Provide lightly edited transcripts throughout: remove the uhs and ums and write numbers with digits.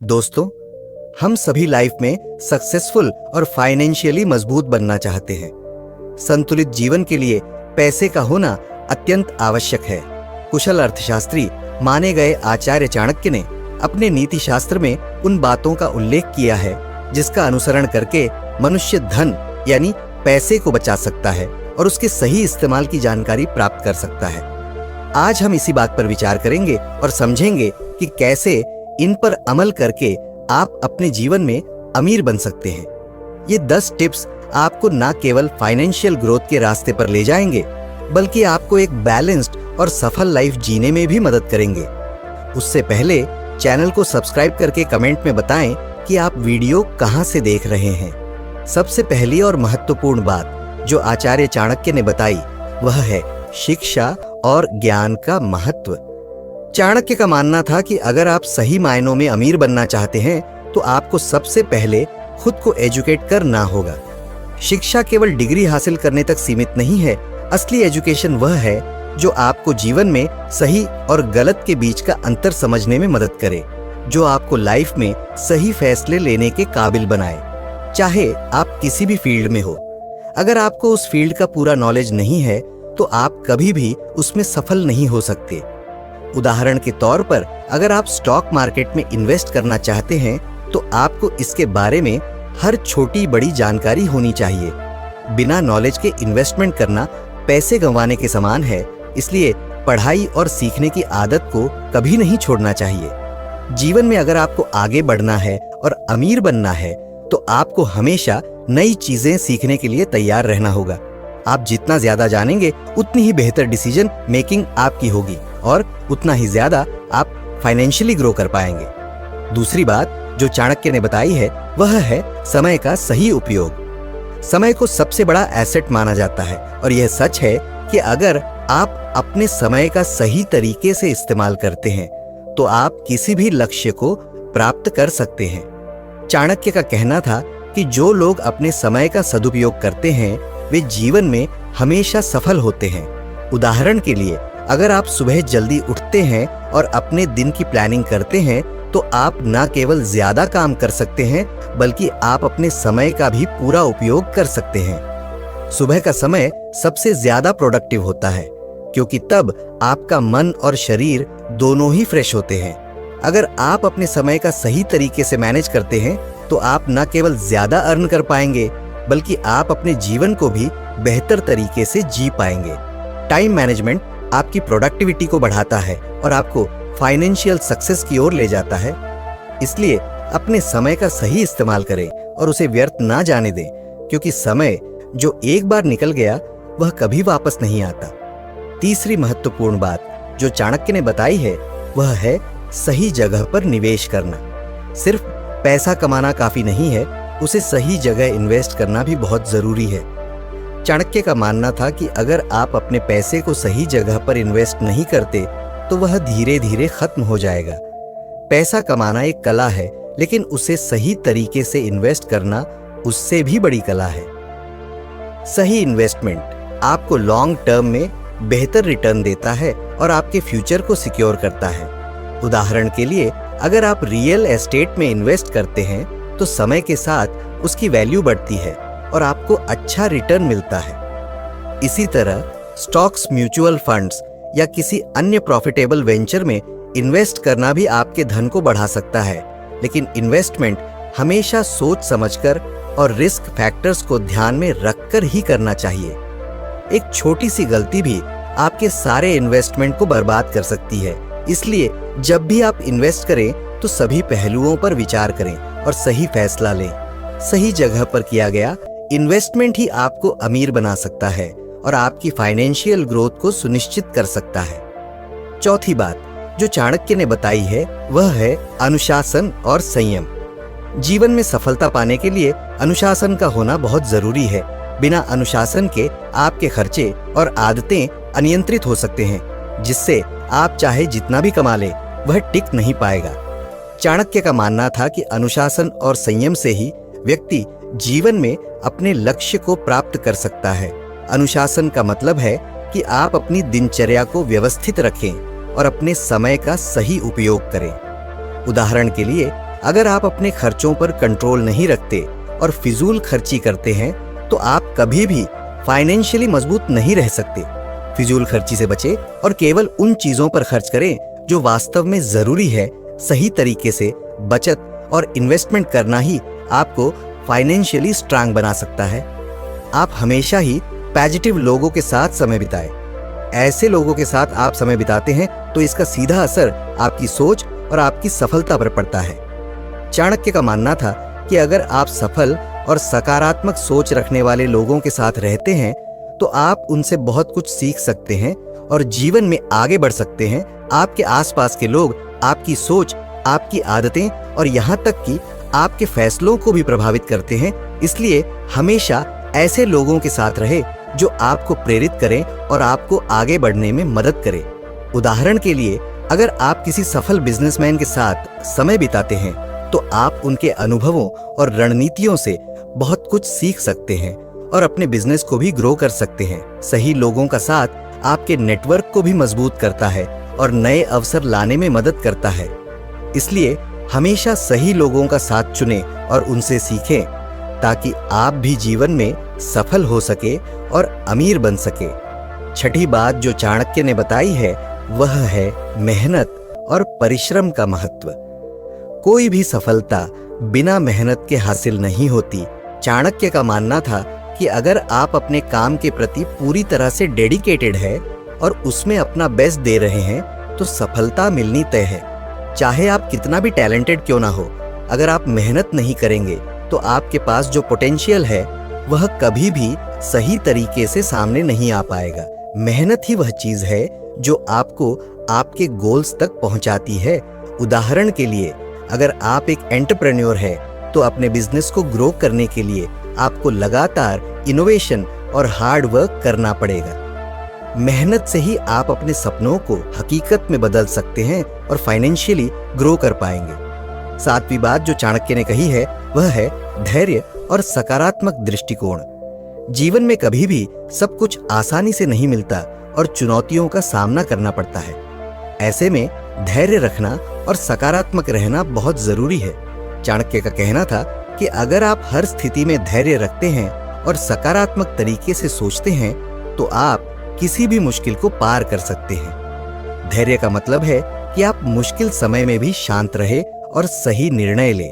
दोस्तों, हम सभी लाइफ में सक्सेसफुल और फाइनेंशियली मजबूत बनना चाहते हैं। संतुलित जीवन के लिए पैसे का होना अत्यंत आवश्यक है। कुशल अर्थशास्त्री माने गए आचार्य चाणक्य ने अपने नीति शास्त्र में उन बातों का उल्लेख किया है जिसका अनुसरण करके मनुष्य धन यानी पैसे को बचा सकता है और उसके सही इस्तेमाल की जानकारी प्राप्त कर सकता है। आज हम इसी बात पर विचार करेंगे और समझेंगे कि कैसे इन पर अमल करके आप अपने जीवन में अमीर बन सकते हैं। ये 10 टिप्स आपको न केवल फाइनेंशियल ग्रोथ के रास्ते पर ले जाएंगे, बल्कि आपको एक बैलेंस्ड और सफल लाइफ जीने में भी मदद करेंगे। उससे पहले चैनल को सब्सक्राइब करके कमेंट में बताएं कि आप वीडियो कहां से देख रहे हैं। सबसे पहली और महत्वपूर्ण बात जो आचार्य चाणक्य ने बताई वह है शिक्षा और ज्ञान का महत्व। चाणक्य का मानना था कि अगर आप सही मायनों में अमीर बनना चाहते हैं तो आपको सबसे पहले खुद को एजुकेट करना होगा। शिक्षा केवल डिग्री हासिल करने तक सीमित नहीं है। असली एजुकेशन वह है जो आपको जीवन में सही और गलत के बीच का अंतर समझने में मदद करे, जो आपको लाइफ में सही फैसले लेने के काबिल बनाए, चाहे आप किसी भी फील्ड में हो। अगर आपको उस फील्ड का पूरा नॉलेज नहीं है तो आप कभी भी उसमें सफल नहीं हो सकते। उदाहरण के तौर पर अगर आप स्टॉक मार्केट में इन्वेस्ट करना चाहते हैं तो आपको इसके बारे में हर छोटी बड़ी जानकारी होनी चाहिए। बिना नॉलेज के इन्वेस्टमेंट करना पैसे गंवाने के समान है, इसलिए पढ़ाई और सीखने की आदत को कभी नहीं छोड़ना चाहिए। जीवन में अगर आपको आगे बढ़ना है और अमीर बनना है तो आपको हमेशा नई चीजें सीखने के लिए तैयार रहना होगा। आप जितना ज्यादा जानेंगे उतनी ही बेहतर डिसीजन मेकिंग आपकी होगी और उतना ही ज्यादा आप फाइनेंशियली ग्रो कर पाएंगे। दूसरी बात जो चाणक्य ने बताई है वह है समय का सही उपयोग। समय को सबसे बड़ा एसेट माना जाता है और यह सच है कि अगर आप अपने समय का सही तरीके से इस्तेमाल करते हैं तो आप किसी भी लक्ष्य को प्राप्त कर सकते हैं। चाणक्य का कहना था कि जो लोग अपने समय का सदुपयोग करते हैं वे जीवन में हमेशा सफल होते हैं। उदाहरण के लिए अगर आप सुबह जल्दी उठते हैं और अपने दिन की प्लानिंग करते हैं तो आप न केवल ज्यादा काम कर सकते हैं बल्कि आप अपने समय का भी पूरा उपयोग कर सकते हैं। सुबह का समय सबसे ज्यादा प्रोडक्टिव होता है क्योंकि तब आपका मन और शरीर दोनों ही फ्रेश होते हैं। अगर आप अपने समय का सही तरीके से मैनेज करते हैं तो आप न केवल ज्यादा अर्न कर पाएंगे बल्कि आप अपने जीवन को भी बेहतर तरीके से जी पाएंगे। टाइम मैनेजमेंट आपकी प्रोडक्टिविटी को बढ़ाता है और आपको फाइनेंशियल सक्सेस की ओर ले जाता है। इसलिए अपने समय का सही इस्तेमाल करें और उसे व्यर्थ ना जाने दें, क्योंकि समय जो एक बार निकल गया वह कभी वापस नहीं आता। तीसरी महत्वपूर्ण बात जो चाणक्य ने बताई है वह है सही जगह पर निवेश करना। सिर्फ पैसा कमाना काफी नहीं है, उसे सही जगह इन्वेस्ट करना भी बहुत जरूरी है। चाणक्य का मानना था कि अगर आप अपने पैसे को सही जगह पर इन्वेस्ट नहीं करते तो वह धीरे धीरे खत्म हो जाएगा। पैसा कमाना एक कला है, लेकिन उसे सही तरीके से इन्वेस्ट करना उससे भी बड़ी कला है। सही इन्वेस्टमेंट आपको लॉन्ग टर्म में बेहतर रिटर्न देता है और आपके फ्यूचर को सिक्योर करता है। उदाहरण के लिए अगर आप रियल एस्टेट में इन्वेस्ट करते हैं तो समय के साथ उसकी वैल्यू बढ़ती है और आपको अच्छा रिटर्न मिलता है। इसी तरह स्टॉक्स, म्यूचुअल फंड्स या किसी अन्य प्रॉफिटेबल वेंचर में इन्वेस्ट करना भी आपके धन को बढ़ा सकता है, लेकिन इन्वेस्टमेंट हमेशा सोच समझकर और रिस्क फैक्टर्स को ध्यान में रखकर ही करना चाहिए। एक छोटी सी गलती भी आपके सारे इन्वेस्टमेंट को बर्बाद कर सकती है। इसलिए जब भी आप इन्वेस्ट करें तो सभी पहलुओं पर विचार करें और सही फैसला लें। सही जगह पर किया गया इन्वेस्टमेंट ही आपको अमीर बना सकता है और आपकी फाइनेंशियल ग्रोथ को सुनिश्चित कर सकता है। चौथी बात जो चाणक्य ने बताई है वह है अनुशासन और संयम। जीवन में सफलता पाने के लिए अनुशासन का होना बहुत जरूरी है। बिना अनुशासन के आपके खर्चे और आदतें अनियंत्रित हो सकते हैं, जिससे आप चाहे जितना भी कमा ले वह टिक नहीं पाएगा। चाणक्य का मानना था कि अनुशासन और संयम से ही व्यक्ति जीवन में अपने लक्ष्य को प्राप्त कर सकता है। अनुशासन का मतलब है कि आप अपनी दिनचर्या को व्यवस्थित रखें और अपने समय का सही उपयोग करें। उदाहरण के लिए अगर आप अपने खर्चों पर कंट्रोल नहीं रखते और फिजूल खर्ची करते हैं तो आप कभी भी फाइनेंशियली मजबूत नहीं रह सकते। फिजूल खर्ची से बचें और केवल उन चीजों पर खर्च करें जो वास्तव में जरूरी है। सही तरीके से बचत और इन्वेस्टमेंट करना ही आपको फाइनेंशियली स्ट्रांग बना सकता है। आप हमेशा ही पॉजिटिव लोगों के साथ समय बिताएं। ऐसे लोगों के साथ आप समय बिताते हैं तो इसका सीधा असर आपकी सोच और आपकी सफलता पर पड़ता है। चाणक्य का मानना था कि अगर आप सफल और सकारात्मक सोच रखने वाले लोगों के साथ रहते हैं तो आप उनसे बहुत कुछ सीख सकते हैं और जीवन में आगे बढ़ सकते हैं। आपके आसपास के लोग आपकी सोच, आपकी आदतें और यहाँ तक कि आपके फैसलों को भी प्रभावित करते हैं। इसलिए हमेशा ऐसे लोगों के साथ रहे जो आपको प्रेरित करें और आपको आगे बढ़ने में मदद करें। उदाहरण के लिए, अगर आप किसी सफल बिजनेसमैन के साथ समय बिताते हैं तो आप उनके अनुभवों और रणनीतियों से बहुत कुछ सीख सकते हैं और अपने बिजनेस को भी ग्रो कर सकते हैं। सही लोगों का साथ आपके नेटवर्क को भी मजबूत करता है और नए अवसर लाने में मदद करता है। इसलिए हमेशा सही लोगों का साथ चुनें और उनसे सीखें ताकि आप भी जीवन में सफल हो सके और अमीर बन सके। छठी बात जो चाणक्य ने बताई है वह है मेहनत और परिश्रम का महत्व। कोई भी सफलता बिना मेहनत के हासिल नहीं होती। चाणक्य का मानना था कि अगर आप अपने काम के प्रति पूरी तरह से डेडिकेटेड है और उसमें अपना बेस्ट दे रहे हैं तो सफलता मिलनी तय है। चाहे आप कितना भी टैलेंटेड क्यों ना हो, अगर आप मेहनत नहीं करेंगे तो आपके पास जो पोटेंशियल है वह कभी भी सही तरीके से सामने नहीं आ पाएगा। मेहनत ही वह चीज है जो आपको आपके गोल्स तक पहुंचाती है। उदाहरण के लिए, अगर आप एक एंटरप्रेन्योर है तो अपने बिजनेस को ग्रो करने के लिए आपको लगातार इनोवेशन और हार्ड वर्क करना पड़ेगा। मेहनत से ही आप अपने सपनों को हकीकत में बदल सकते हैं और फाइनेंशियली ग्रो कर पाएंगे। सातवीं बात जो चाणक्य ने कही है वह है धैर्य और सकारात्मक दृष्टिकोण। जीवन में कभी भी सब कुछ आसानी से नहीं मिलता और चुनौतियों का सामना करना पड़ता है। ऐसे में धैर्य रखना और सकारात्मक रहना बहुत जरूरी है। चाणक्य का कहना था कि अगर आप हर स्थिति में धैर्य रखते हैं और सकारात्मक तरीके से सोचते हैं तो आप किसी भी मुश्किल को पार कर सकते हैं। धैर्य का मतलब है कि आप मुश्किल समय में भी शांत रहे और सही निर्णय लें।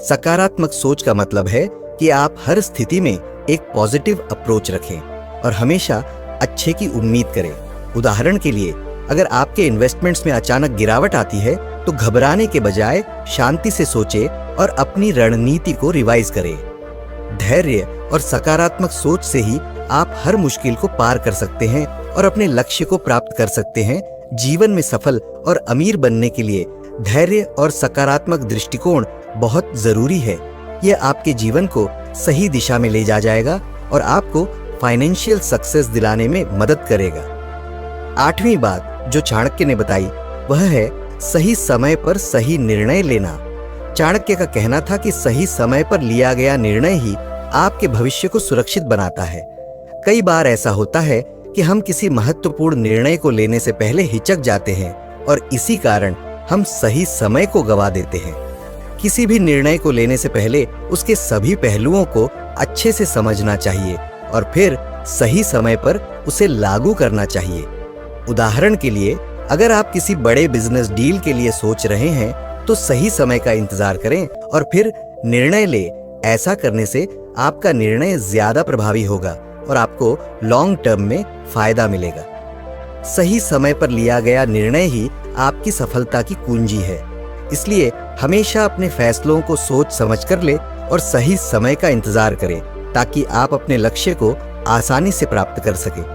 सकारात्मक सोच का मतलब है कि आप हर स्थिति में एक पॉजिटिव अप्रोच रखें और हमेशा अच्छे की उम्मीद करें। उदाहरण के लिए, अगर आपके इन्वेस्टमेंट्स में अचानक गिरावट आती है तो घबराने के बजाय शांति से सोचें और अपनी रणनीति को रिवाइज करें। धैर्य और सकारात्मक सोच से ही आप हर मुश्किल को पार कर सकते हैं और अपने लक्ष्य को प्राप्त कर सकते हैं। जीवन में सफल और अमीर बनने के लिए धैर्य और सकारात्मक दृष्टिकोण बहुत जरूरी है। यह आपके जीवन को सही दिशा में ले जाएगा और आपको फाइनेंशियल सक्सेस दिलाने में मदद करेगा। आठवीं बात जो चाणक्य ने बताई वह है सही समय पर सही निर्णय लेना। चाणक्य का कहना था कि सही समय पर लिया गया निर्णय ही आपके भविष्य को सुरक्षित बनाता है। कई बार ऐसा होता है कि हम किसी महत्वपूर्ण निर्णय को लेने से पहले हिचक जाते हैं और इसी कारण हम सही समय को गवा देते हैं। किसी भी निर्णय को लेने से पहले उसके सभी पहलुओं को अच्छे से समझना चाहिए और फिर सही समय पर उसे लागू करना चाहिए। उदाहरण के लिए, अगर आप किसी बड़े बिजनेस डील के लिए सोच रहे हैं तो सही समय का इंतजार करें और फिर निर्णय लें। ऐसा करने से आपका निर्णय ज्यादा प्रभावी होगा और आपको लॉन्ग टर्म में फायदा मिलेगा। सही समय पर लिया गया निर्णय ही आपकी सफलता की कुंजी है। इसलिए हमेशा अपने फैसलों को सोच समझ कर ले और सही समय का इंतजार करें ताकि आप अपने लक्ष्य को आसानी से प्राप्त कर सके।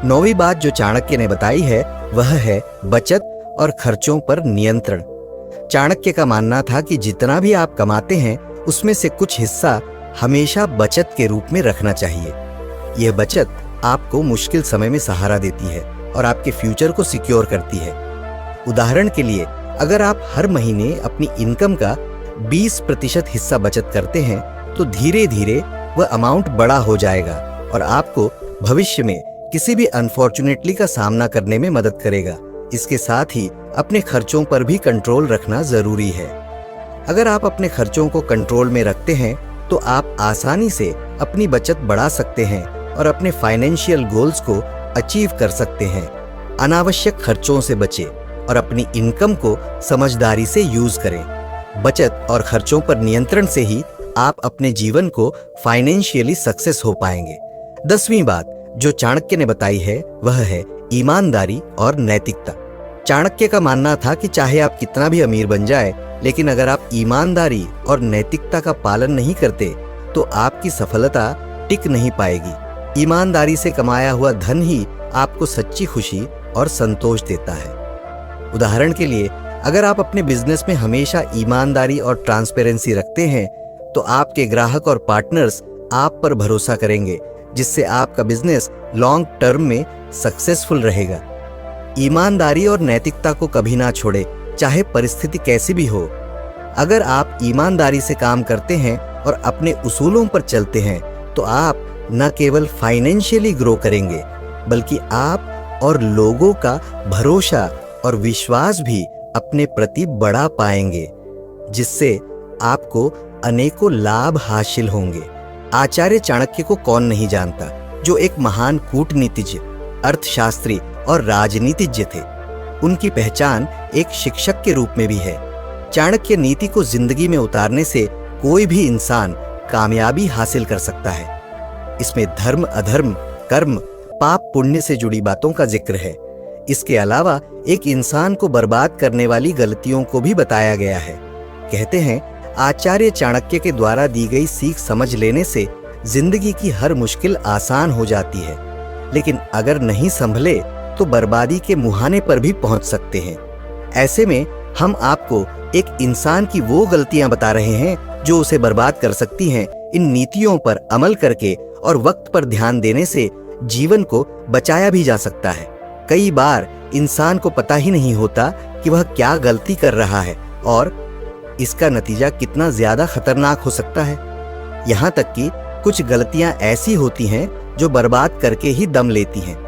नौवीं बात जो चाणक्य ने बताई है वह है बचत और खर्चों पर नियंत्रण। चाणक्य का मानना था कि जितना भी आप कमाते हैं उसमें से कुछ हिस्सा हमेशा बचत के रूप में रखना चाहिए। यह बचत आपको मुश्किल समय में सहारा देती है और आपके फ्यूचर को सिक्योर करती है। उदाहरण के लिए, अगर आप हर महीने अपनी इनकम का 20% हिस्सा बचत करते हैं तो धीरे धीरे वह अमाउंट बड़ा हो जाएगा और आपको भविष्य में किसी भी अनफॉर्चुनेटली का सामना करने में मदद करेगा। इसके साथ ही अपने खर्चों पर भी कंट्रोल रखना जरूरी है। अगर आप अपने खर्चों को कंट्रोल में रखते हैं तो आप आसानी से अपनी बचत बढ़ा सकते हैं और अपने फाइनेंशियल गोल्स को अचीव कर सकते हैं। अनावश्यक खर्चों से बचें और अपनी इनकम को समझदारी से यूज करें। बचत और खर्चों पर नियंत्रण से ही आप अपने जीवन को फाइनेंशियली सक्सेस हो पाएंगे। 10वीं बात जो चाणक्य ने बताई है वह है ईमानदारी और नैतिकता। चाणक्य का मानना था कि चाहे आप कितना भी अमीर बन जाए, लेकिन अगर आप ईमानदारी और नैतिकता का पालन नहीं करते तो आपकी सफलता टिक नहीं पाएगी। ईमानदारी से कमाया हुआ धन ही आपको सच्ची खुशी और संतोष देता है। उदाहरण के लिए, अगर आप अपने बिजनेस में हमेशा ईमानदारी और ट्रांसपेरेंसी रखते हैं तो आपके ग्राहक और पार्टनर्स आप पर भरोसा करेंगे, जिससे आपका बिजनेस लॉन्ग टर्म में सक्सेसफुल रहेगा। ईमानदारी और नैतिकता को कभी ना छोड़े, चाहे परिस्थिति कैसी भी हो। अगर आप ईमानदारी से काम करते हैं और अपने उसूलों पर चलते हैं तो आप न केवल फाइनेंशियली ग्रो करेंगे, बल्कि आप और लोगों का भरोसा और विश्वास भी अपने प्रति बढ़ा पाएंगे, जिससे आपको अनेकों लाभ हासिल होंगे। आचार्य चाणक्य को कौन नहीं जानता, जो एक महान कूटनीतिज्ञ, अर्थशास्त्री और राजनीतिज्ञ थे। उनकी पहचान एक शिक्षक के रूप में भी है। चाणक्य नीति को जिंदगी में उतारने से कोई भी इंसान कामयाबी हासिल कर सकता है। इसमें धर्म, अधर्म, कर्म, पाप, पुण्य से जुड़ी बातों का जिक्र है। इसके अलावा एक इंसान को बर्बाद करने वाली गलतियों को भी बताया गया है। कहते हैं, आचार्य चाणक्य के द्वारा दी गई सीख समझ लेने से जिंदगी की हर मुश्किल आसान हो जाती है, लेकिन अगर नहीं संभले तो बर्बादी के मुहाने पर भी पहुंच सकते हैं। ऐसे में हम आपको एक इंसान की वो गलतियां बता रहे हैं जो उसे बर्बाद कर सकती हैं। इन नीतियों पर अमल करके और वक्त पर ध्यान देने से जीवन को बचाया भी जा सकता है। कई बार इंसान को पता ही नहीं होता कि वह क्या गलती कर रहा है और इसका नतीजा कितना ज्यादा खतरनाक हो सकता है। यहाँ तक कि कुछ गलतियां ऐसी होती हैं जो बर्बाद करके ही दम लेती हैं।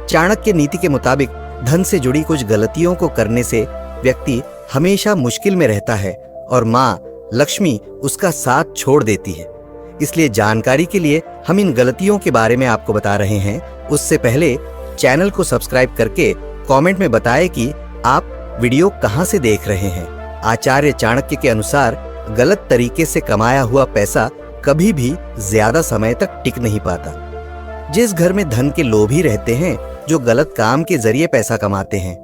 चाणक्य नीति के मुताबिक धन से जुड़ी कुछ गलतियों को करने से व्यक्ति हमेशा मुश्किल में रहता है और माँ लक्ष्मी उसका साथ छोड़ देती है। इसलिए जानकारी के लिए हम इन गलतियों के बारे में आपको बता रहे हैं। उससे पहले चैनल को सब्सक्राइब करके कमेंट में बताएं कि आप वीडियो कहां से देख रहे हैं। आचार्य चाणक्य के अनुसार गलत तरीके से कमाया हुआ पैसा कभी भी ज्यादा समय तक टिक नहीं पाता। जिस घर में धन के लोभी रहते हैं, जो गलत काम के जरिए पैसा कमाते हैं,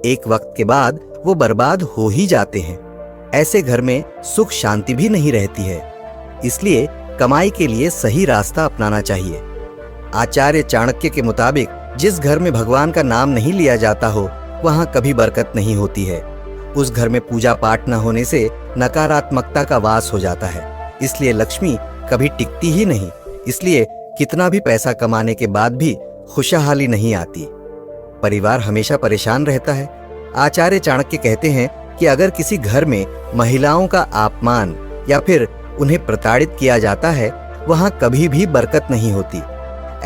एक वक्त के बाद वो बर्बाद हो ही जाते हैं। ऐसे घर में सुख शांति भी नहीं रहती है। इसलिए कमाई के लिए सही रास्ता अपनाना चाहिए। आचार्य चाणक्य के मुताबिक जिस घर में भगवान का नाम नहीं लिया जाता हो, वहां कभी बरकत नहीं होती है। उस घर में पूजा पाठ न होने से नकारात्मकता का वास हो जाता है। इसलिए लक्ष्मी कभी टिकती ही नहीं। इसलिए कितना भी पैसा कमाने के बाद भी खुशहाली नहीं आती। परिवार हमेशा परेशान रहता है। आचार्य चाणक्य कहते हैं कि अगर किसी घर में महिलाओं का अपमान या फिर उन्हें प्रताड़ित किया जाता है, वहां कभी भी बरकत नहीं होती।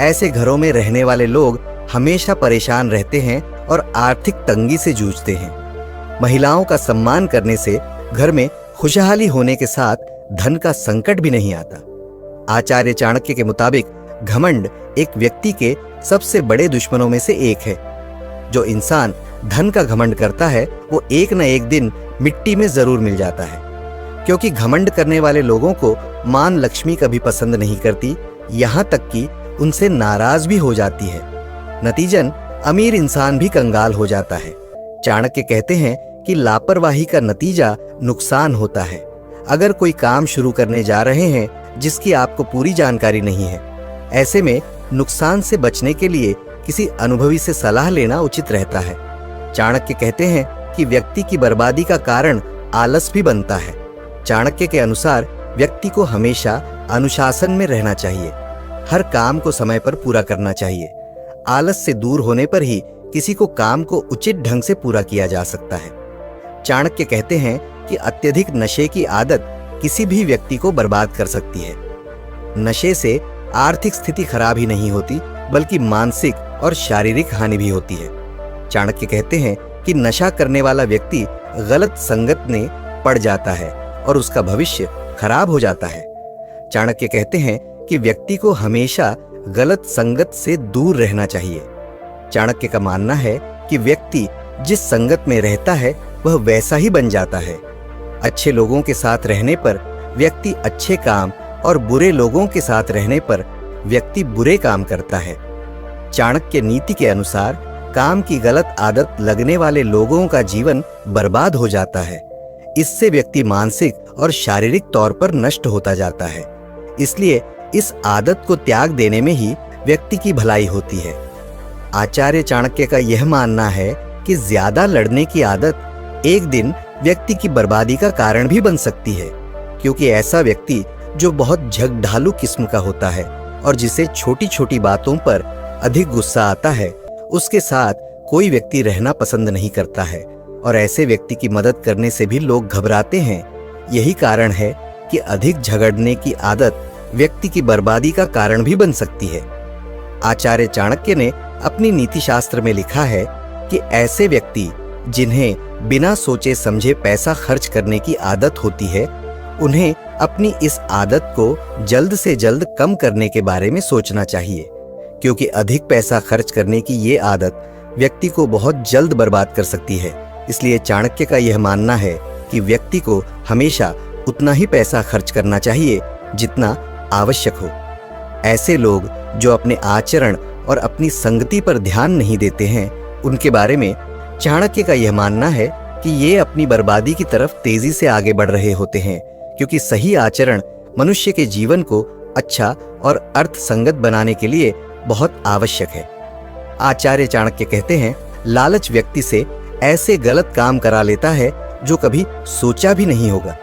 ऐसे घरों में रहने वाले लोग हमेशा परेशान रहते हैं और आर्थिक तंगी से जूझते हैं। महिलाओं का सम्मान करने से घर में खुशहाली होने के साथ धन का संकट भी नहीं आता। आचार्य चाणक्य के मुताबिक घमंड एक व्यक्ति के सबसे बड़े दुश्मनों में से एक है। जो इंसान धन का घमंड करता है वो एक न एक दिन मिट्टी में जरूर मिल जाता है, क्योंकि घमंड करने वाले लोगों को मां लक्ष्मी कभी पसंद नहीं करती, यहाँ तक कि उनसे नाराज भी हो जाती है। नतीजन अमीर इंसान भी कंगाल हो जाता है। चाणक्य कहते हैं कि लापरवाही का नतीजा नुकसान होता है। अगर कोई काम शुरू करने जा रहे हैं जिसकी आपको पूरी जानकारी नहीं है, ऐसे में नुकसान से बचने के लिए किसी अनुभवी से सलाह लेना उचित रहता है। चाणक्य कहते हैं कि व्यक्ति की बर्बादी का कारण आलस भी बनता है। चाणक्य के अनुसार व्यक्ति को हमेशा अनुशासन में रहना चाहिए। हर काम को समय पर पूरा करना चाहिए। आलस से दूर होने पर ही किसी को काम को उचित ढंग से पूरा किया जा सकता है। चाणक्य कहते हैं कि अत्यधिक नशे की आदत किसी भी व्यक्ति को बर्बाद कर सकती है। नशे से आर्थिक स्थिति खराब ही नहीं होती, बल्कि मानसिक और शारीरिक हानि भी होती है। चाणक्य कहते हैं कि नशा करने वाला व्यक्ति गलत संगत में पड़ जाता है और उसका भविष्य खराब हो जाता है। चाणक्य कहते हैं कि व्यक्ति को हमेशा गलत संगत से दूर रहना चाहिए। चाणक्य का मानना है कि व्यक्ति जिस संगत में रहता है वह वैसा ही बन जाता है। अच्छे लोगों के साथ रहने पर व्यक्ति अच्छे काम और बुरे लोगों के साथ रहने पर व्यक्ति बुरे काम करता है। चाणक्य नीति के अनुसार काम की गलत आदत लगने वाले लोगों का जीवन बर्बाद हो जाता है। इससे व्यक्ति मानसिक और शारीरिक तौर पर नष्ट होता जाता है। इसलिए इस आदत को त्याग देने में ही व्यक्ति की भलाई होती है। आचार्य चाणक्य का यह मानना है कि ज्यादा लड़ने की आदत एक दिन व्यक्ति की बर्बादी का कारण भी बन सकती है, क्योंकि ऐसा व्यक्ति जो बहुत झगड़ालू किस्म का होता है और जिसे छोटी छोटी बातों पर अधिक गुस्सा आता है, उसके साथ कोई व्यक्ति रहना पसंद नहीं करता है और ऐसे व्यक्ति की मदद करने से भी लोग घबराते हैं। यही कारण है कि अधिक झगड़ने की आदत व्यक्ति की बर्बादी का कारण भी बन सकती है। आचार्य चाणक्य ने अपनी नीति शास्त्र में लिखा है कि ऐसे व्यक्ति जिन्हें बिना सोचे समझे पैसा खर्च करने की आदत होती है, उन्हें अपनी इस आदत को जल्द से जल्द कम करने के बारे में सोचना चाहिए, क्योंकि अधिक पैसा खर्च करने की ये आदत व्यक्ति को बहुत जल्द बर्बाद कर सकती है। इसलिए चाणक्य का यह मानना है कि व्यक्ति को हमेशा उतना ही पैसा खर्च करना चाहिए जितना आवश्यक हो। ऐसे लोग जो अपने आचरण और अपनी संगति पर ध्यान नहीं देते हैं, उनके बारे में चाणक्य का यह मानना है कि ये अपनी बर्बादी की तरफ तेजी से आगे बढ़ रहे होते हैं, क्योंकि सही आचरण मनुष्य के जीवन को अच्छा और अर्थसंगत बनाने के लिए बहुत आवश्यक है। आचार्य चाणक्य कहते हैं, लालच व्यक्ति से ऐसे गलत काम करा लेता है जो कभी सोचा भी नहीं होगा।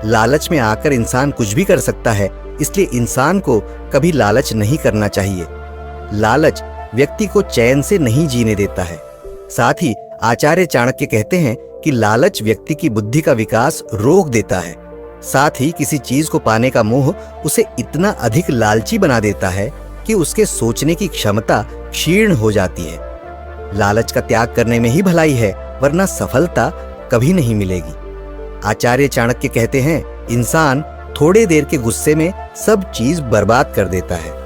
लालच में आकर इंसान कुछ भी कर सकता है, इसलिए इंसान को कभी लालच नहीं करना चाहिए। लालच व्यक्ति को चैन से नहीं जीने देता है। साथ ही आचार्य चाणक्य कहते हैं कि लालच व्यक्ति की बुद्धि का विकास रोक देता है। साथ ही किसी चीज को पाने का मोह उसे इतना अधिक लालची बना देता है कि उसके सोचने की क्षमता क्षीण हो जाती है। लालच का त्याग करने में ही भलाई है, वरना सफलता कभी नहीं मिलेगी। आचार्य चाणक्य कहते हैं, इंसान थोड़े देर के गुस्से में सब चीज बर्बाद कर देता है।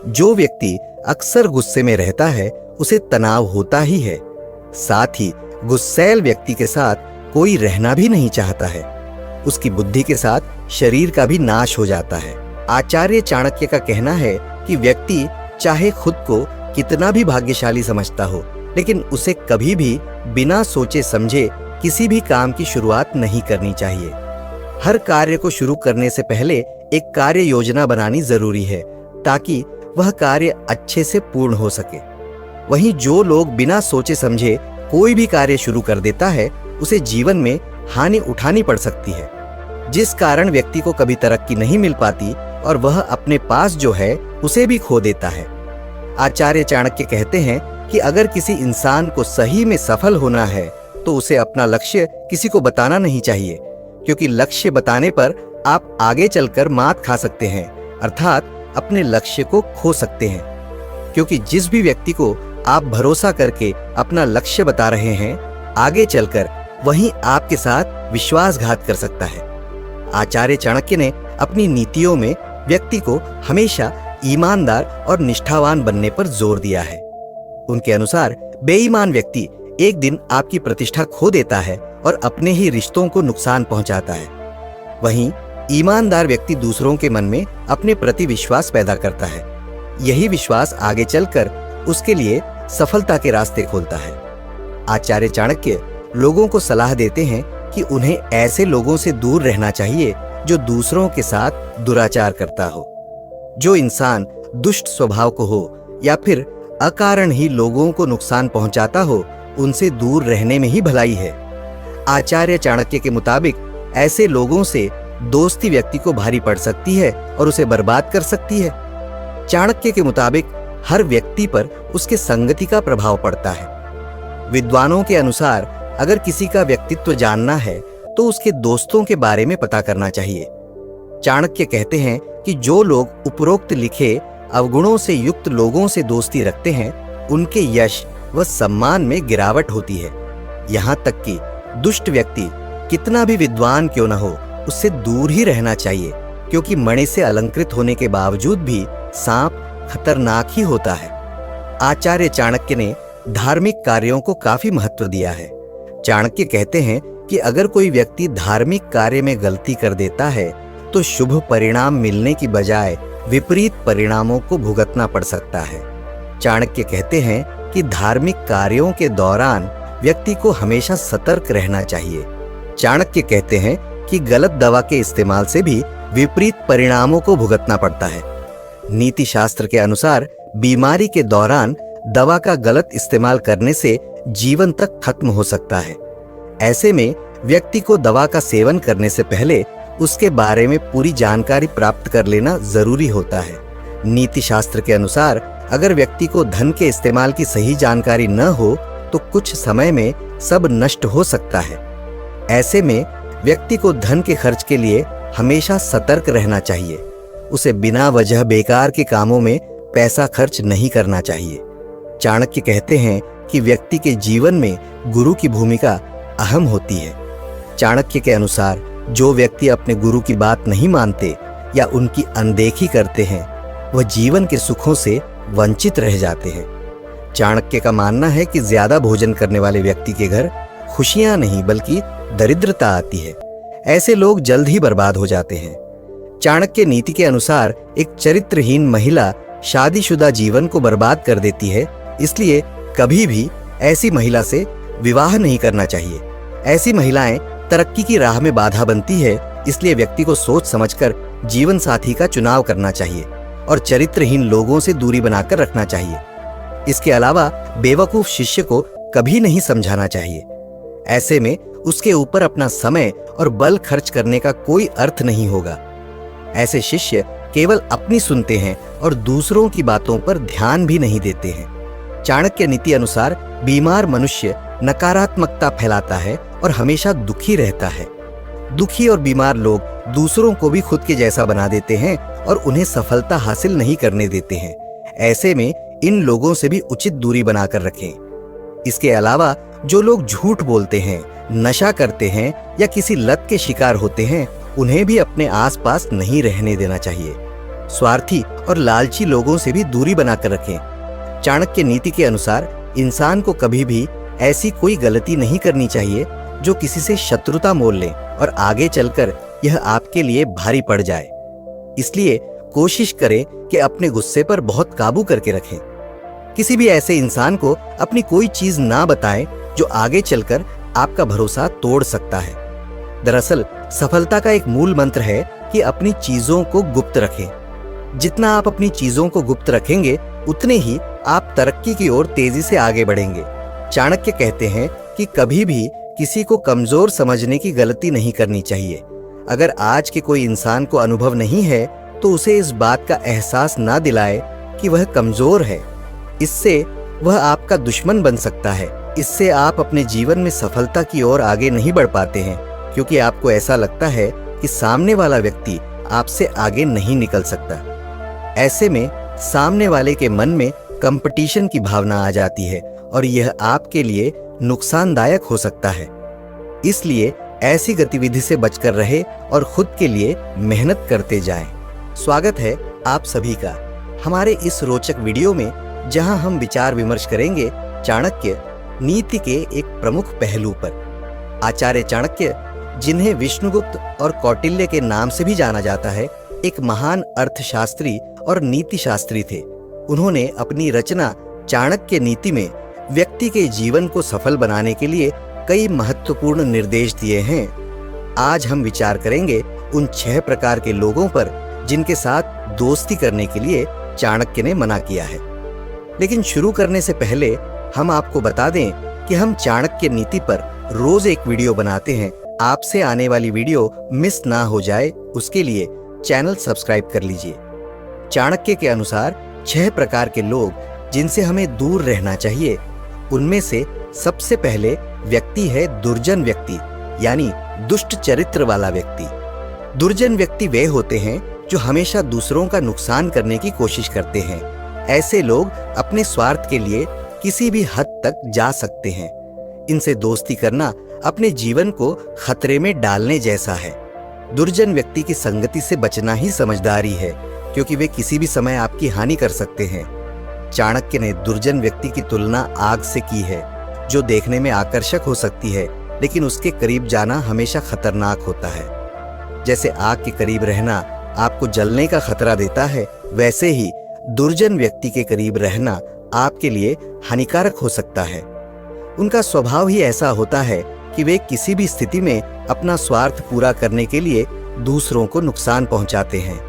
जो व्यक्ति अक्सर गुस्से में रहता है उसे तनाव होता ही है। साथ ही गुस्सैल व्यक्ति के साथ कोई रहना भी नहीं चाहता है। उसकी बुद्धि के साथ शरीर का भी नाश हो जाता है। आचार्य चाणक्य का कहना है कि व्यक्ति चाहे खुद को कितना भी भाग्यशाली समझता हो, लेकिन उसे कभी भी बिना सोचे समझे किसी भी काम की शुरुआत नहीं करनी चाहिए। हर कार्य को शुरू करने से पहले एक कार्य योजना बनानी जरूरी है, ताकि वह कार्य अच्छे से पूर्ण हो सके। वहीं जो लोग बिना सोचे समझे कोई भी कार्य शुरू कर देता है, उसे जीवन में हानि उठानी पड़ सकती है, जिस कारण व्यक्ति को कभी तरक्की नहीं मिल पाती और वह अपने पास जो है उसे भी खो देता है। आचार्य चाणक्य कहते हैं कि अगर किसी इंसान को सही में सफल होना है तो उसे अपना लक्ष्य किसी को बताना नहीं चाहिए, क्योंकि लक्ष्य बताने पर आप आगे चलकर मात खा सकते हैं, अर्थात अपने लक्ष्य को खो सकते हैं। क्योंकि जिस भी व्यक्ति को आप भरोसा करके अपना लक्ष्य बता रहे हैं, आगे चलकर वही आपके साथ विश्वासघात कर सकता है। आचार्य चाणक्य ने अपनी नीतियों में व्यक्ति को हमेशा ईमानदार और निष्ठावान बनने पर जोर दिया है। उनके अनुसार बेईमान व्यक्ति एक दिन आपकी प्रतिष्ठा खो देता है और अपने ही रिश्तों को नुकसान पहुंचाता है। वहीं ईमानदार व्यक्ति दूसरों के मन में अपने प्रति विश्वास पैदा करता है। यही विश्वास आगे चलकर उसके लिए सफलता के रास्ते खोलता है। आचार्य चाणक्य लोगों को सलाह देते हैं कि उन्हें ऐसे लोगों से दूर रहना चाहिए जो दूसरों के साथ दुराचार करता हो। जो इंसान दुष्ट स्वभाव को हो या फिर अकारण ही लोगों को नुकसान पहुंचाता हो, उनसे दूर रहने में ही भलाई है। आचार्य चाणक्य के मुताबिक ऐसे लोगों से दोस्ती व्यक्ति को भारी पड़ सकती है और उसे बर्बाद कर सकती है। चाणक्य के मुताबिक हर व्यक्ति पर उसके संगति का प्रभाव पड़ता है। विद्वानों के अनुसार अगर किसी का व्यक्तित्व जानना है तो उसके दोस्तों के बारे में पता करना चाहिए। चाणक्य कहते हैं कि जो लोग उपरोक्त लिखे अवगुणों से युक्त लोगों से दोस्ती रखते हैं, उनके यश व सम्मान में गिरावट होती है। यहाँ तक कि दुष्ट व्यक्ति कितना भी विद्वान क्यों न हो, उससे दूर ही रहना चाहिए, क्योंकि मणि से अलंकृत होने के बावजूद भी सांप खतरनाक ही होता है। आचार्य चाणक्य ने धार्मिक कार्यों को काफी महत्व दिया है। चाणक्य कहते हैं कि अगर कोई व्यक्ति धार्मिक कार्य में गलती कर देता है तो शुभ परिणाम मिलने की बजाय विपरीत परिणामों को भुगतना पड़ सकता है। चाणक्य कहते हैं कि धार्मिक कार्यों के दौरान व्यक्ति को हमेशा सतर्क रहना चाहिए। चाणक्य कहते हैं कि गलत दवा के इस्तेमाल से भी विपरीत परिणामों को भुगतना पड़ता है। नीति शास्त्र के अनुसार बीमारी के दौरान दवा का गलत इस्तेमाल करने से जीवन तक खत्म हो सकता है। ऐसे में व्यक्ति को दवा का सेवन करने से पहले उसके बारे में पूरी जानकारी प्राप्त कर लेना जरूरी होता है। नीति शास्त्र के अनुसार अगर व्यक्ति को धन के इस्तेमाल की सही जानकारी न हो तो कुछ समय में सब नष्ट हो सकता है। ऐसे में व्यक्ति को धन के खर्च के लिए हमेशा सतर्क रहना चाहिए। उसे बिना वजह बेकार के कामों में पैसा खर्च नहीं करना चाहिए। चाणक्य कहते हैं कि व्यक्ति के जीवन में गुरु की भूमिका अहम होती है। चाणक्य के अनुसार जो व्यक्ति अपने गुरु की बात नहीं मानते या उनकी अनदेखी करते हैं वह जीवन के सुखों से वंचित रह जाते हैं। चाणक्य का मानना है कि ज्यादा भोजन करने वाले व्यक्ति के घर खुशियां नहीं बल्कि दरिद्रता आती है। ऐसे लोग जल्द ही बर्बाद हो जाते हैं। चाणक्य नीति के अनुसार एक चरित्रहीन महिला शादीशुदा जीवन को बर्बाद कर देती है, इसलिए कभी भी ऐसी महिला से विवाह नहीं करना चाहिए। ऐसी महिलाएं तरक्की की राह में बाधा बनती है, इसलिए व्यक्ति को सोच समझकर जीवन साथी का चुनाव करना चाहिए और चरित्रहीन लोगों से दूरी बनाकर रखना चाहिए। इसके अलावा बेवकूफ शिष्य को कभी नहीं समझाना चाहिए। ऐसे में उसके ऊपर अपना समय और बल खर्च करने का कोई अर्थ नहीं होगा। ऐसे शिष्य केवल अपनी सुनते हैं और दूसरों की बातों पर ध्यान भी नहीं देते हैं। चाणक्य नीति अनुसार बीमार मनुष्य नकारात्मकता फैलाता है और हमेशा दुखी रहता है। दुखी और बीमार लोग दूसरों को भी खुद के जैसा बना देते हैं और उन्हें सफलता हासिल नहीं करने देते हैं। ऐसे में इन लोगों से भी उचित दूरी बनाकर रखें। इसके अलावा जो लोग झूठ बोलते हैं, नशा करते हैं या किसी लत के शिकार होते हैं, उन्हें भी अपने आसपास नहीं रहने देना चाहिए। स्वार्थी और लालची लोगों से भी दूरी बनाकर रखें। चाणक्य नीति के अनुसार इंसान को कभी भी ऐसी कोई गलती नहीं करनी चाहिए जो किसी से शत्रुता मोल ले और आगे चलकर यह आपके लिए भारी पड़ जाए। इसलिए कोशिश करें कि अपने गुस्से पर बहुत काबू करके रखें। किसी भी ऐसे इंसान को अपनी कोई चीज ना बताएं जो आगे चलकर आपका भरोसा तोड़ सकता है। दरअसल सफलता का एक मूल मंत्र है कि अपनी चीजों को गुप्त रखें। जितना आप अपनी चीजों को गुप्त रखेंगे उतने ही आप तरक्की की ओर तेजी से आगे बढ़ेंगे। चाणक्य कहते हैं कि कभी भी किसी को कमजोर समझने की गलती नहीं करनी चाहिए। अगर आज के कोई इंसान को अनुभव नहीं है तो उसे इस बात का एहसास ना दिलाए कि वह कमजोर है। इससे वह आपका दुश्मन बन सकता है। इससे आप अपने जीवन में सफलता की ओर आगे नहीं बढ़ पाते हैं, क्योंकि आपको ऐसा लगता है कि सामने वाला व्यक्ति आपसे आगे नहीं निकल सकता। ऐसे में सामने वाले के मन में कंपटीशन की भावना आ जाती है और यह आपके लिए नुकसानदायक हो सकता है। इसलिए ऐसी गतिविधि से बचकर रहे और खुद के लिए मेहनत करते जाएं। स्वागत है आप सभी का हमारे इस रोचक वीडियो में, जहां हम विचार विमर्श करेंगे चाणक्य नीति के एक प्रमुख पहलू पर। आचार्य चाणक्य, जिन्हें विष्णुगुप्त और कौटिल्य के नाम से भी जाना जाता है, एक महान अर्थशास्त्री और नीति शास्त्री थे। उन्होंने अपनी रचना चाणक्य नीति में व्यक्ति के जीवन को सफल बनाने के लिए कई महत्वपूर्ण निर्देश दिए हैं। आज हम विचार करेंगे उन 6 प्रकार के लोगों पर जिनके साथ दोस्ती करने के लिए चाणक्य ने मना किया है। लेकिन शुरू करने से पहले हम आपको बता दें कि हम चाणक्य नीति पर रोज एक वीडियो बनाते हैं। आपसे आने वाली वीडियो मिस ना हो जाए, उसके लिए चैनल सब्सक्राइब कर लीजिए। चाणक्य के अनुसार 6 प्रकार के लोग जिनसे हमें दूर रहना चाहिए, उनमें से सबसे पहले व्यक्ति है दुर्जन व्यक्ति, यानी दुष्ट चरित्र वाला व्यक्ति। दुर्जन व्यक्ति वे होते हैं जो हमेशा दूसरों का नुकसान करने की कोशिश करते हैं। ऐसे लोग अपने स्वार्थ के लिए किसी भी हद तक जा सकते हैं। इनसे दोस्ती करना अपने जीवन को खतरे में डालने जैसा है। दुर्जन व्यक्ति की संगति से बचना ही समझदारी है, क्योंकि वे किसी भी समय आपकी हानि कर सकते हैं। चाणक्य ने दुर्जन व्यक्ति की तुलना आग से की है, जो देखने में आकर्षक हो सकती है, लेकिन उसके करीब जाना हमेशा खतरनाक होता है। जैसे आग के करीब रहना आपको जलने का खतरा देता है, वैसे ही दुर्जन व्यक्ति के करीब रहना आपके लिए हानिकारक हो सकता है। उनका स्वभाव ही ऐसा होता है कि वे किसी भी स्थिति में अपना स्वार्थ पूरा करने के लिए दूसरों को नुकसान पहुंचाते हैं।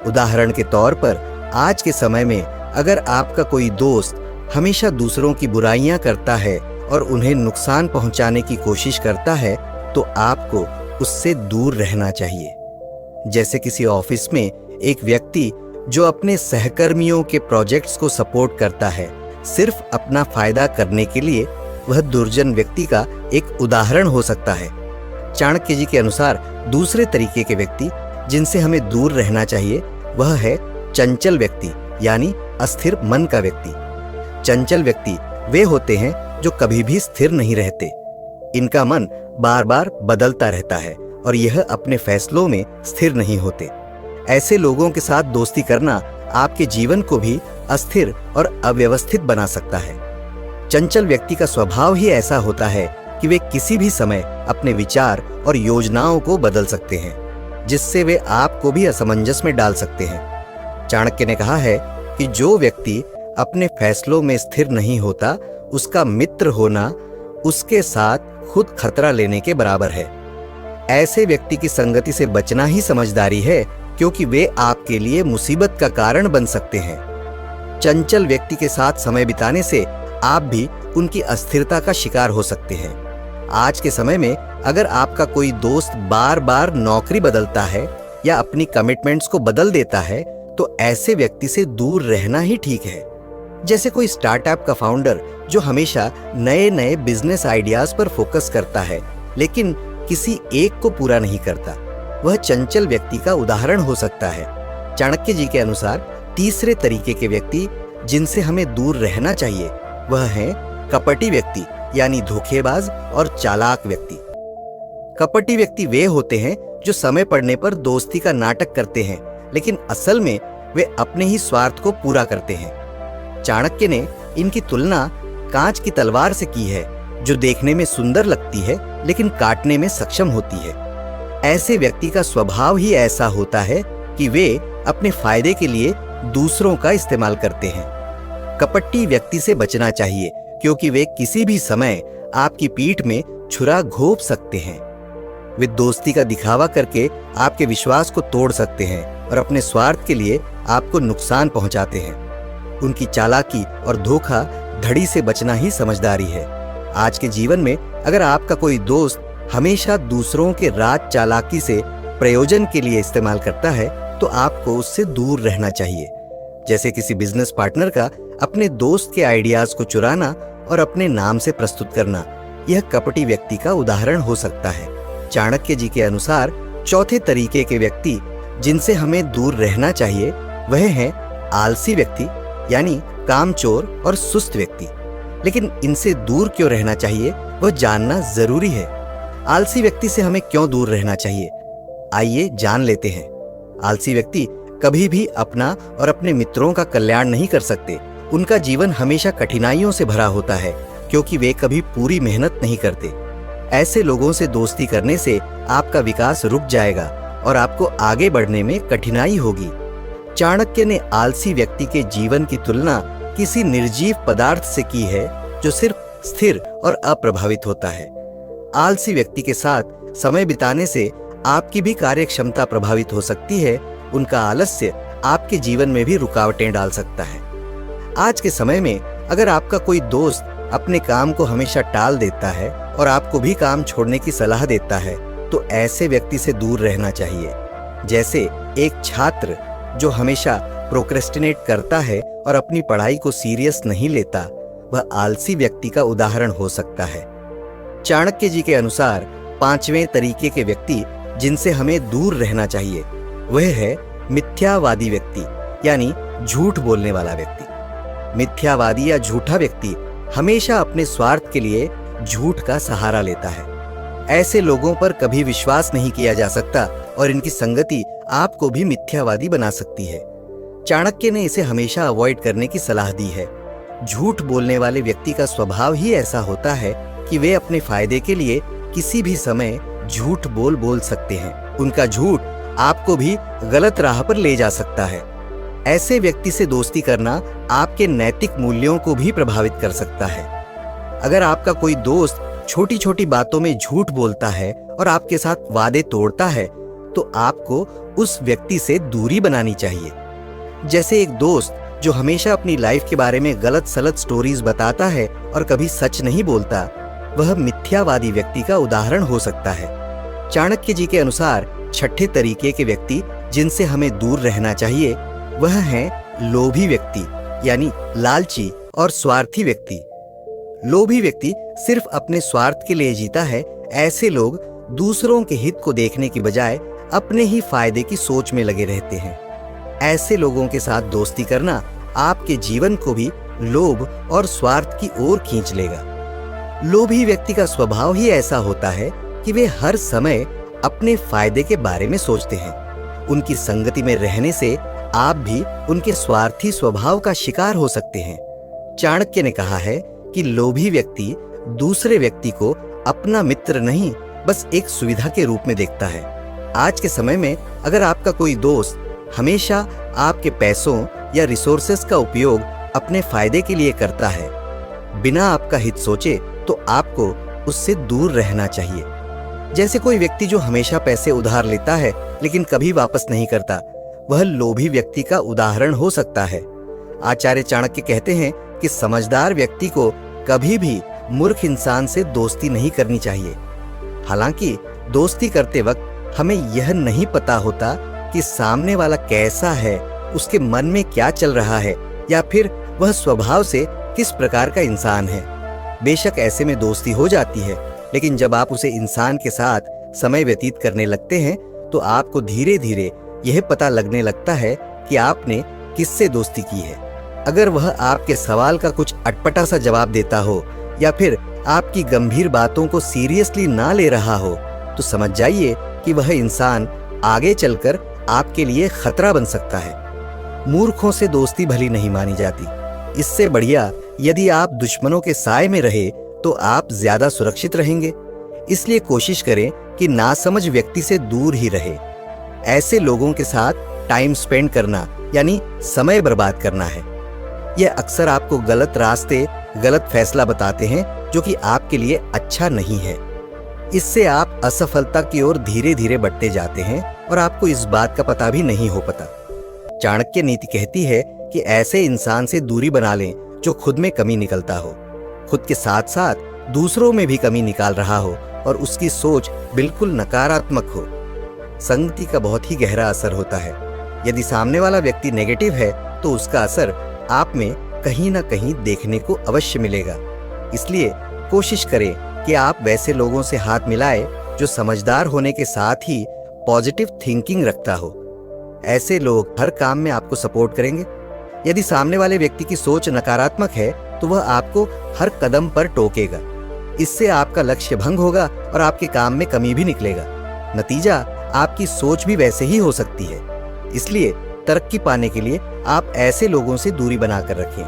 उदाहरण के तौर पर आज के समय में अगर आपका कोई दोस्त हमेशा दूसरों की बुराइयां करता है और उन्हें नुकसान पहुंचाने की कोशिश करता है, तो आपको उससे दूर रहना चाहिए। जैसे किसी ऑफिस में एक व्यक्ति जो अपने सहकर्मियों के प्रोजेक्ट्स को सपोर्ट करता है सिर्फ अपना फायदा करने के लिए, वह दुर्जन व्यक्ति का एक उदाहरण हो सकता है। चाणक्य जी के अनुसार दूसरे तरीके के व्यक्ति जिनसे हमें दूर रहना चाहिए वह है चंचल व्यक्ति, यानी अस्थिर मन का व्यक्ति। चंचल व्यक्ति वे होते हैं जो कभी भी स्थिर नहीं रहते। इनका मन बार बार बदलता रहता है और यह अपने फैसलों में स्थिर नहीं होते। ऐसे लोगों के साथ दोस्ती करना आपके जीवन को भी अस्थिर और अव्यवस्थित बना सकता है। चंचल व्यक्ति का स्वभाव ही ऐसा होता है कि वे किसी भी समय अपने विचार और योजनाओं को बदल सकते हैं, जिससे वे आपको भी असमंजस में डाल सकते हैं। चाणक्य ने कहा है कि जो व्यक्ति अपने फैसलों में स्थिर नहीं होता, उसका मित्र होना उसके साथ खुद खतरा लेने के बराबर है। ऐसे व्यक्ति की संगति से बचना ही समझदारी है, क्योंकि वे आपके लिए मुसीबत का कारण बन सकते हैं। चंचल व्यक्ति के साथ समय बिताने से आप भी उनकी अस्थिरता का शिकार हो सकते हैं। आज के समय में अगर आपका कोई दोस्त बार बार नौकरी बदलता है या अपनी कमिटमेंट्स को बदल देता है, तो ऐसे व्यक्ति से दूर रहना ही ठीक है। जैसे कोई स्टार्टअप का फाउंडर जो हमेशा नए नए बिजनेस आइडियाज पर फोकस करता है, लेकिन किसी एक को पूरा नहीं करता, वह चंचल व्यक्ति का उदाहरण हो सकता है। चाणक्य जी के अनुसार तीसरे तरीके के व्यक्ति जिनसे हमें दूर रहना चाहिए वह है कपटी व्यक्ति, यानी धोखेबाज और चालाक व्यक्ति। कपटी व्यक्ति वे होते हैं जो समय पड़ने पर दोस्ती का नाटक करते हैं, लेकिन असल में वे अपने ही स्वार्थ को पूरा करते हैं। चाणक्य ने इनकी तुलना कांच की तलवार से की है, जो देखने में सुंदर लगती है लेकिन काटने में सक्षम होती है। ऐसे व्यक्ति का स्वभाव ही ऐसा होता है कि वे अपने फायदे के लिए दूसरों का इस्तेमाल करते हैं। कपटी व्यक्ति से बचना चाहिए, क्योंकि वे किसी भी समय आपकी पीठ में छुरा घोंप सकते हैं। वे दोस्ती का दिखावा करके आपके विश्वास को तोड़ सकते हैं और अपने स्वार्थ के लिए आपको नुकसान पहुंचाते हैं। उनकी चालाकी और धोखा धड़ी से बचना ही समझदारी है। आज के जीवन में अगर आपका कोई दोस्त हमेशा दूसरों के राज चालाकी से प्रयोजन के लिए इस्तेमाल करता है, तो आपको उससे दूर रहना चाहिए। जैसे किसी बिजनेस पार्टनर का अपने दोस्त के आइडियाज को चुराना और अपने नाम से प्रस्तुत करना, यह कपटी व्यक्ति का उदाहरण हो सकता है। चाणक्य जी के अनुसार चौथे तरीके के व्यक्ति जिनसे हमें दूर रहना चाहिए वह है आलसी व्यक्ति, यानी कामचोर और सुस्त व्यक्ति। लेकिन इनसे दूर क्यों रहना चाहिए वह जानना जरूरी है। आलसी व्यक्ति से हमें क्यों दूर रहना चाहिए, आइए जान लेते हैं। आलसी व्यक्ति कभी भी अपना और अपने मित्रों का कल्याण नहीं कर सकते। उनका जीवन हमेशा कठिनाइयों से भरा होता है, क्योंकि वे कभी पूरी मेहनत नहीं करते। ऐसे लोगों से दोस्ती करने से आपका विकास रुक जाएगा और आपको आगे बढ़ने में कठिनाई होगी। चाणक्य ने आलसी व्यक्ति के जीवन की तुलना किसी निर्जीव पदार्थ से की है, जो सिर्फ स्थिर और अप्रभावित होता है। आलसी व्यक्ति के साथ समय बिताने से आपकी भी कार्य क्षमता प्रभावित हो सकती है। उनका आलस्य आपके जीवन में भी रुकावटें डाल सकता है। आज के समय में अगर आपका कोई दोस्त अपने काम को हमेशा टाल देता है और आपको भी काम छोड़ने की सलाह देता है, तो ऐसे व्यक्ति से दूर रहना चाहिए। जैसे एक छात्र जो हमेशा प्रोक्रेस्टिनेट करता है और अपनी पढ़ाई को सीरियस नहीं लेता, वह आलसी व्यक्ति का उदाहरण हो सकता है। चाणक्य जी के अनुसार पांचवें तरीके के व्यक्ति जिनसे हमें दूर रहना चाहिए वह है मिथ्यावादी व्यक्ति, यानी झूठ बोलने वाला व्यक्ति। मिथ्यावादी या झूठा व्यक्ति हमेशा अपने स्वार्थ के लिए झूठ का सहारा लेता है। ऐसे लोगों पर कभी विश्वास नहीं किया जा सकता, और इनकी संगति आपको भी मिथ्यावादी बना सकती है। चाणक्य ने इसे हमेशा अवॉइड करने की सलाह दी है। झूठ बोलने वाले व्यक्ति का स्वभाव ही ऐसा होता है कि वे अपने फायदे के लिए किसी भी समय झूठ बोल सकते हैं। उनका झूठ आपको भी गलत राह पर ले जा सकता है। ऐसे व्यक्ति से दोस्ती करना आपके नैतिक मूल्यों को भी प्रभावित कर सकता है। अगर आपका कोई दोस्त छोटी छोटी बातों में झूठ बोलता है और आपके साथ वादे तोड़ता है, तो आपको उस व्यक्ति से दूरी बनानी चाहिए। जैसे एक दोस्त जो हमेशा अपनी लाइफ के बारे में गलत सलत स्टोरीज बताता है और कभी सच नहीं बोलता, वह मिथ्यावादी व्यक्ति का उदाहरण हो सकता है। चाणक्य जी के अनुसार छठे तरीके के व्यक्ति जिनसे हमें दूर रहना चाहिए वह है लोभी व्यक्ति, यानी लालची और स्वार्थी व्यक्ति। लोभी व्यक्ति सिर्फ अपने स्वार्थ के लिए जीता है। ऐसे लोग दूसरों के हित को देखने की बजाय अपने ही फायदे की सोच में लगे रहते हैं। ऐसे लोगों के साथ दोस्ती करना आपके जीवन को भी लोभ और स्वार्थ की ओर खींच लेगा। लोभी व्यक्ति का स्वभाव ही ऐसा होता है कि वे हर समय अपने फायदे के बारे में सोचते हैं। उनकी संगति में रहने से आप भी उनके स्वार्थी स्वभाव का शिकार हो सकते हैं। चाणक्य ने कहा है कि लोभी व्यक्ति दूसरे व्यक्ति को अपना मित्र नहीं, बस एक सुविधा के रूप में देखता है। आज के समय में अगर आपका कोई दोस्त हमेशा आपके पैसों या रिसोर्सेस का उपयोग अपने फायदे के लिए करता है, बिना आपका हित सोचे, तो आपको उससे दूर रहना चाहिए। जैसे कोई व्यक्ति जो हमेशा पैसे उधार लेता है लेकिन कभी वापस नहीं करता, वह लोभी व्यक्ति का उदाहरण हो सकता है। आचार्य चाणक्य कहते हैं कि समझदार व्यक्ति को कभी भी मूर्ख इंसान से दोस्ती नहीं करनी चाहिए। हालांकि दोस्ती करते वक्त हमें यह नहीं पता होता कि सामने वाला कैसा है, उसके मन में क्या चल रहा है, या फिर वह स्वभाव से किस प्रकार का इंसान है। बेशक ऐसे में दोस्ती हो जाती है, लेकिन जब आप उसे इंसान के साथ समय व्यतीत करने लगते हैं तो आपको धीरे धीरे यह पता लगने लगता है कि आपने किससे दोस्ती की है। अगर वह आपके सवाल का कुछ अटपटा सा जवाब देता हो या फिर आपकी गंभीर बातों को सीरियसली ना ले रहा हो, तो समझ जाइए कि वह इंसान आगे चलकर आपके लिए खतरा बन सकता है। मूर्खों से दोस्ती भली नहीं मानी जाती। इससे बढ़िया यदि आप दुश्मनों के साए में रहे तो आप ज्यादा सुरक्षित रहेंगे। इसलिए कोशिश करें कि नासमझ व्यक्ति से दूर ही रहे। ऐसे लोगों के साथ टाइम स्पेंड करना यानी समय बर्बाद करना है। यह अक्सर आपको गलत रास्ते, गलत फैसला बताते हैं जो कि आपके लिए अच्छा नहीं है। इससे आप असफलता की ओर धीरे धीरे बढ़ते जाते हैं और आपको इस बात का पता भी नहीं हो पाता। चाणक्य नीति कहती है कि ऐसे इंसान से दूरी बना लें जो खुद में कमी निकलता हो, खुद के साथ साथ दूसरों में भी कमी निकाल रहा हो और उसकी सोच बिल्कुल नकारात्मक हो। संगति का बहुत ही गहरा असर होता है। यदि सामने वाला व्यक्ति नेगेटिव है तो उसका असर आप में कहीं ना कहीं देखने को अवश्य मिलेगा। इसलिए कोशिश करें कि आप वैसे लोगों से हाथ मिलाएं जो समझदार होने के साथ ही पॉजिटिव थिंकिंग रखता हो। ऐसे लोग हर काम में आपको सपोर्ट करेंगे। यदि सामने वाले व्यक्ति की सोच नकारात्मक है तो वह आपको हर कदम पर टोकेगा। इससे आपका लक्ष्य भंग होगा और आपके काम में कमी भी निकलेगा। नतीजा आपकी सोच भी वैसे ही हो सकती है। इसलिए तरक्की पाने के लिए आप ऐसे लोगों से दूरी बनाकर रखें।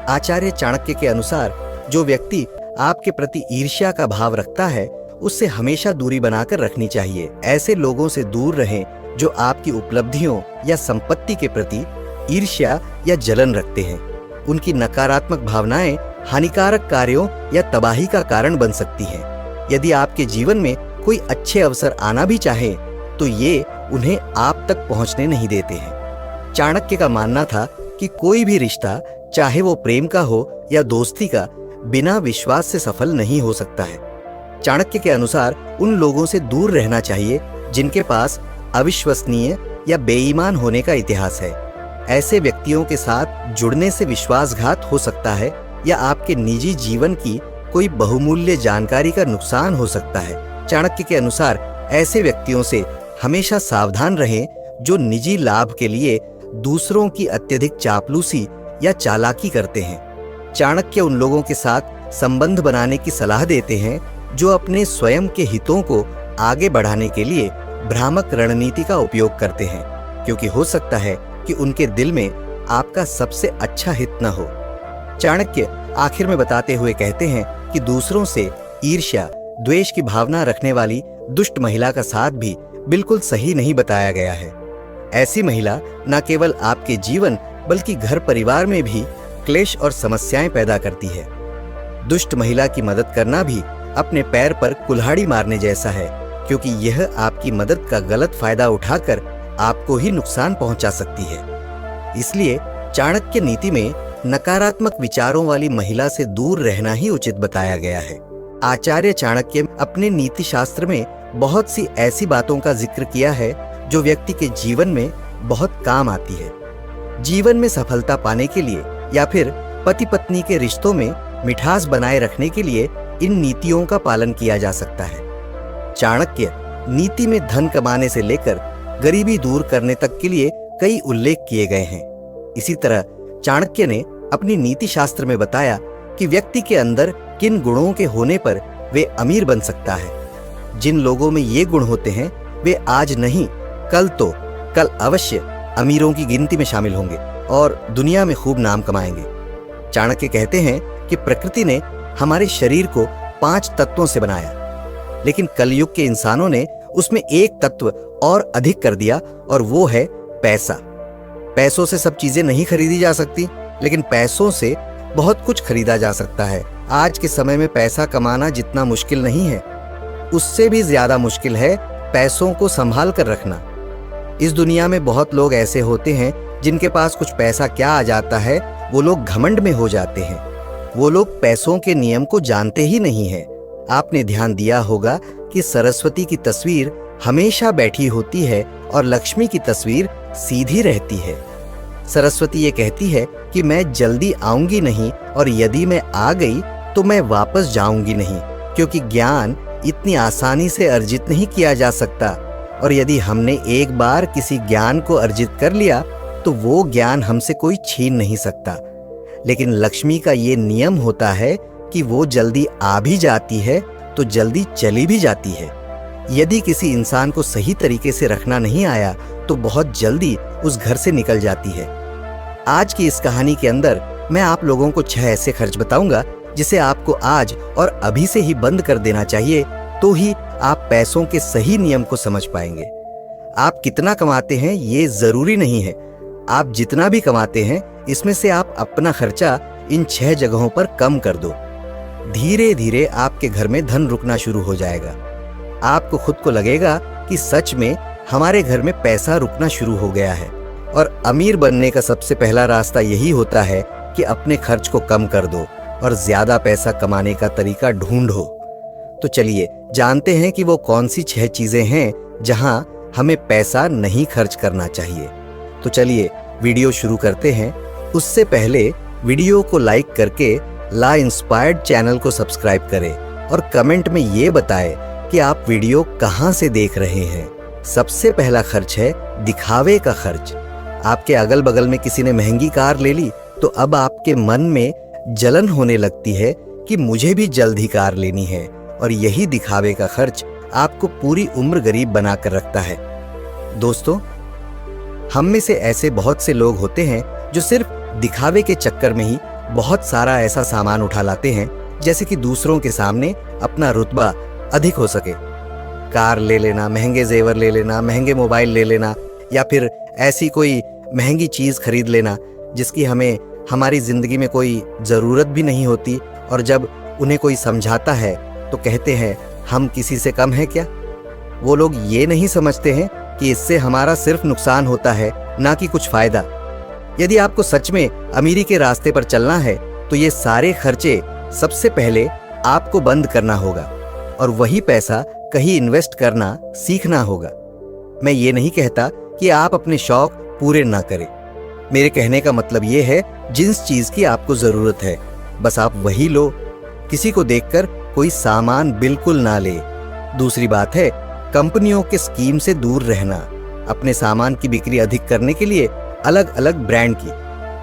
आचार्य चाणक्य के अनुसार जो व्यक्ति आपके प्रति ईर्ष्या का भाव रखता है उससे हमेशा दूरी बनाकर रखनी चाहिए। ऐसे लोगों से दूर रहें जो आपकी उपलब्धियों या संपत्ति के प्रति ईर्ष्या या जलन रखते हैं। उनकी नकारात्मक भावनाएं हानिकारक कार्यों या तबाही का कारण बन सकती हैं। यदि आपके जीवन में कोई अच्छे अवसर आना भी चाहे तो ये उन्हें आप तक पहुंचने नहीं देते हैं। चाणक्य का मानना था कि कोई भी रिश्ता, चाहे वो प्रेम का हो या दोस्ती का, बिना विश्वास से सफल नहीं हो सकता है। चाणक्य के अनुसार उन लोगों से दूर रहना चाहिए जिनके पास अविश्वसनीय या बेईमान होने का इतिहास है। ऐसे व्यक्तियों के साथ जुड़ने से विश्वासघात हो सकता है या आपके निजी जीवन की कोई बहुमूल्य जानकारी का नुकसान हो सकता है। चाणक्य के अनुसार ऐसे व्यक्तियों से हमेशा सावधान रहें जो निजी लाभ के लिए दूसरों की अत्यधिक चापलूसी या चालाकी करते हैं। चाणक्य उन लोगों के साथ संबंध बनाने की सलाह देते हैं जो अपने स्वयं के हितों को आगे बढ़ाने के लिए भ्रामक रणनीति का उपयोग करते हैं, क्योंकि हो सकता है कि उनके दिल में आपका सबसे अच्छा हित न हो। चाणक्य आखिर में बताते हुए कहते हैं कि दूसरों से ईर्ष्या, द्वेष की भावना रखने वाली दुष्ट महिला का साथ भी बिल्कुल सही नहीं बताया गया है। ऐसी महिला न केवल आपके जीवन बल्कि घर परिवार में भी क्लेश और समस्याएं पैदा करती है। दुष्ट महिला की मदद करना भी अपने पैर पर कुल्हाड़ी मारने जैसा है, क्योंकि यह आपकी मदद का गलत फायदा उठाकर आपको ही नुकसान पहुंचा सकती है। इसलिए चाणक्य नीति में नकारात्मक विचारों वाली महिला से दूर रहना ही उचित बताया गया है। आचार्य चाणक्य अपने नीति शास्त्र में बहुत सी ऐसी बातों का जिक्र किया है जो व्यक्ति के जीवन में बहुत काम आती है। जीवन में सफलता पाने के लिए या फिर पति पत्नी के रिश्तों में मिठास बनाए रखने के लिए इन नीतियों का पालन किया जा सकता है। चाणक्य नीति में धन कमाने से लेकर गरीबी दूर करने तक के लिए कई उल्लेख किए गए हैं। इसी तरह चाणक्य ने अपनी नीति शास्त्र में बताया कि व्यक्ति के अंदर किन गुणों के होने पर वे अमीर बन सकता है। जिन लोगों में ये गुण होते हैं वे आज नहीं कल अवश्य अमीरों की गिनती में शामिल होंगे और दुनिया में खूब नाम कमाएंगे। चाणक्य कहते हैं कि प्रकृति ने हमारे शरीर को 5 तत्वों से बनाया, लेकिन कलयुग के इंसानों ने उसमें एक तत्व और अधिक कर दिया और वो है पैसा। पैसों से सब चीजें नहीं खरीदी जा सकती, लेकिन पैसों से बहुत कुछ खरीदा जा सकता है। आज के समय में पैसा कमाना जितना मुश्किल नहीं है, उससे भी ज्यादा मुश्किल है पैसों को संभाल कर रखना। इस दुनिया में बहुत लोग ऐसे होते हैं जिनके पास कुछ पैसा क्या आ जाता है, वो लोग घमंड में हो जाते हैं। वो लोग पैसों के नियम को जानते ही नहीं है। आपने ध्यान दिया होगा कि सरस्वती की तस्वीर हमेशा बैठी होती है और लक्ष्मी की तस्वीर सीधी रहती है। सरस्वती ये कहती है कि मैं जल्दी आऊंगी नहीं, और यदि मैं आ गई तो मैं वापस जाऊंगी नहीं, क्योंकि ज्ञान इतनी आसानी से अर्जित नहीं किया जा सकता, और यदि हमने एक बार किसी ज्ञान को अर्जित कर लिया तो वो ज्ञान हमसे कोई छीन नहीं सकता। लेकिन लक्ष्मी का ये नियम होता है कि वो जल्दी आ भी जाती है तो जल्दी चली भी जाती है। यदि किसी इंसान को सही तरीके से रखना नहीं आया तो बहुत जल्दी उस घर से निकल जाती है। आज की इस कहानी के अंदर मैं आप लोगों को 6 ऐसे खर्च बताऊंगा जिसे आपको आज और अभी से ही बंद कर देना चाहिए, तो ही आप पैसों के सही नियम को समझ पाएंगे। आप कितना कमाते हैं ये जरूरी नहीं है। आप जितना भी कमाते हैं इसमें से आप अपना खर्चा इन 6 जगहों पर कम कर दो। धीरे धीरे आपके घर में धन रुकना शुरू हो जाएगा। आपको खुद को लगेगा कि सच में हमारे घर में पैसा रुकना शुरू हो गया है। और अमीर बनने का सबसे पहला रास्ता यही होता है कि अपने खर्च को कम कर दो और ज्यादा पैसा कमाने का तरीका ढूंढो। तो चलिए जानते हैं कि वो कौन सी 6 चीजें हैं जहां हमें पैसा नहीं खर्च करना चाहिए। तो चलिए वीडियो शुरू करते हैं। उससे पहले वीडियो को लाइक करके ला इंस्पायर्ड चैनल को सब्सक्राइब करें और कमेंट में ये बताएं कि आप वीडियो कहां से देख रहे हैं। सबसे पहला खर्च है दिखावे का खर्च। आपके अगल बगल में किसी ने महंगी कार ले ली तो अब आपके मन में जलन होने लगती है कि मुझे भी जल्द ही कार लेनी है, और यही दिखावे का खर्च आपको पूरी उम्र गरीब बनाकर रखता है। दोस्तों, हम में से ऐसे बहुत से लोग होते हैं जो सिर्फ दिखावे के चक्कर में ही बहुत सारा ऐसा सामान उठा लाते हैं जैसे कि दूसरों के सामने अपना रुतबा अधिक हो सके। कार ले लेना, महंगे जेवर ले लेना, महंगे मोबाइल ले लेना, या फिर ऐसी कोई महंगी चीज खरीद लेना जिसकी हमें हमारी जिंदगी में कोई जरूरत भी नहीं होती, और जब उन्हें कोई समझाता है तो कहते हैं हम किसी से कम है क्या। वो लोग ये नहीं समझते हैं कि इससे हमारा सिर्फ नुकसान होता है, ना कि कुछ फायदा। यदि आपको सच में अमीरी के रास्ते पर चलना है तो ये सारे खर्चे सबसे पहले आपको बंद करना होगा, और वही पैसा कहीं इन्वेस्ट करना सीखना होगा। मैं ये नहीं कहता कि आप अपने शौक पूरे ना करें। मेरे कहने का मतलब ये है जिस चीज की आपको जरूरत है बस आप वही लो। किसी को देखकर कोई सामान बिल्कुल ना ले। दूसरी बात है कंपनियों के स्कीम से दूर रहना। अपने सामान की बिक्री अधिक करने के लिए अलग अलग ब्रांड की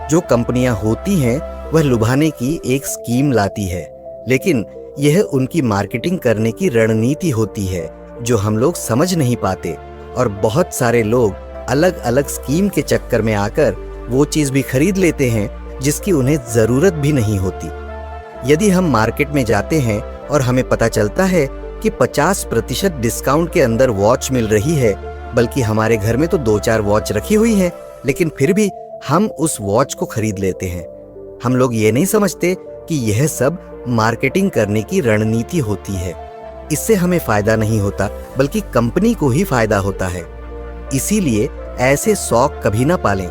जो कंपनियां होती हैं वह लुभाने की एक स्कीम लाती है, लेकिन यह उनकी मार्केटिंग करने की रणनीति होती है। जो हम लोग समझ नहीं पाते, और बहुत सारे लोग अलग अलग स्कीम के चक्कर में आकर वो चीज भी खरीद लेते हैं जिसकी उन्हें जरूरत भी नहीं होती। यदि हम मार्केट में जाते हैं और हमें पता चलता है कि 50% डिस्काउंट के अंदर वॉच मिल रही है, बल्कि हमारे घर में तो 2-4 वॉच रखी हुई है, लेकिन फिर भी हम उस वॉच को खरीद लेते हैं। हम लोग ये नहीं समझते कि यह सब मार्केटिंग करने की रणनीति होती है। इससे हमें फायदा नहीं होता, बल्कि कंपनी को ही फायदा होता है। इसीलिए ऐसे शौक कभी ना पालें,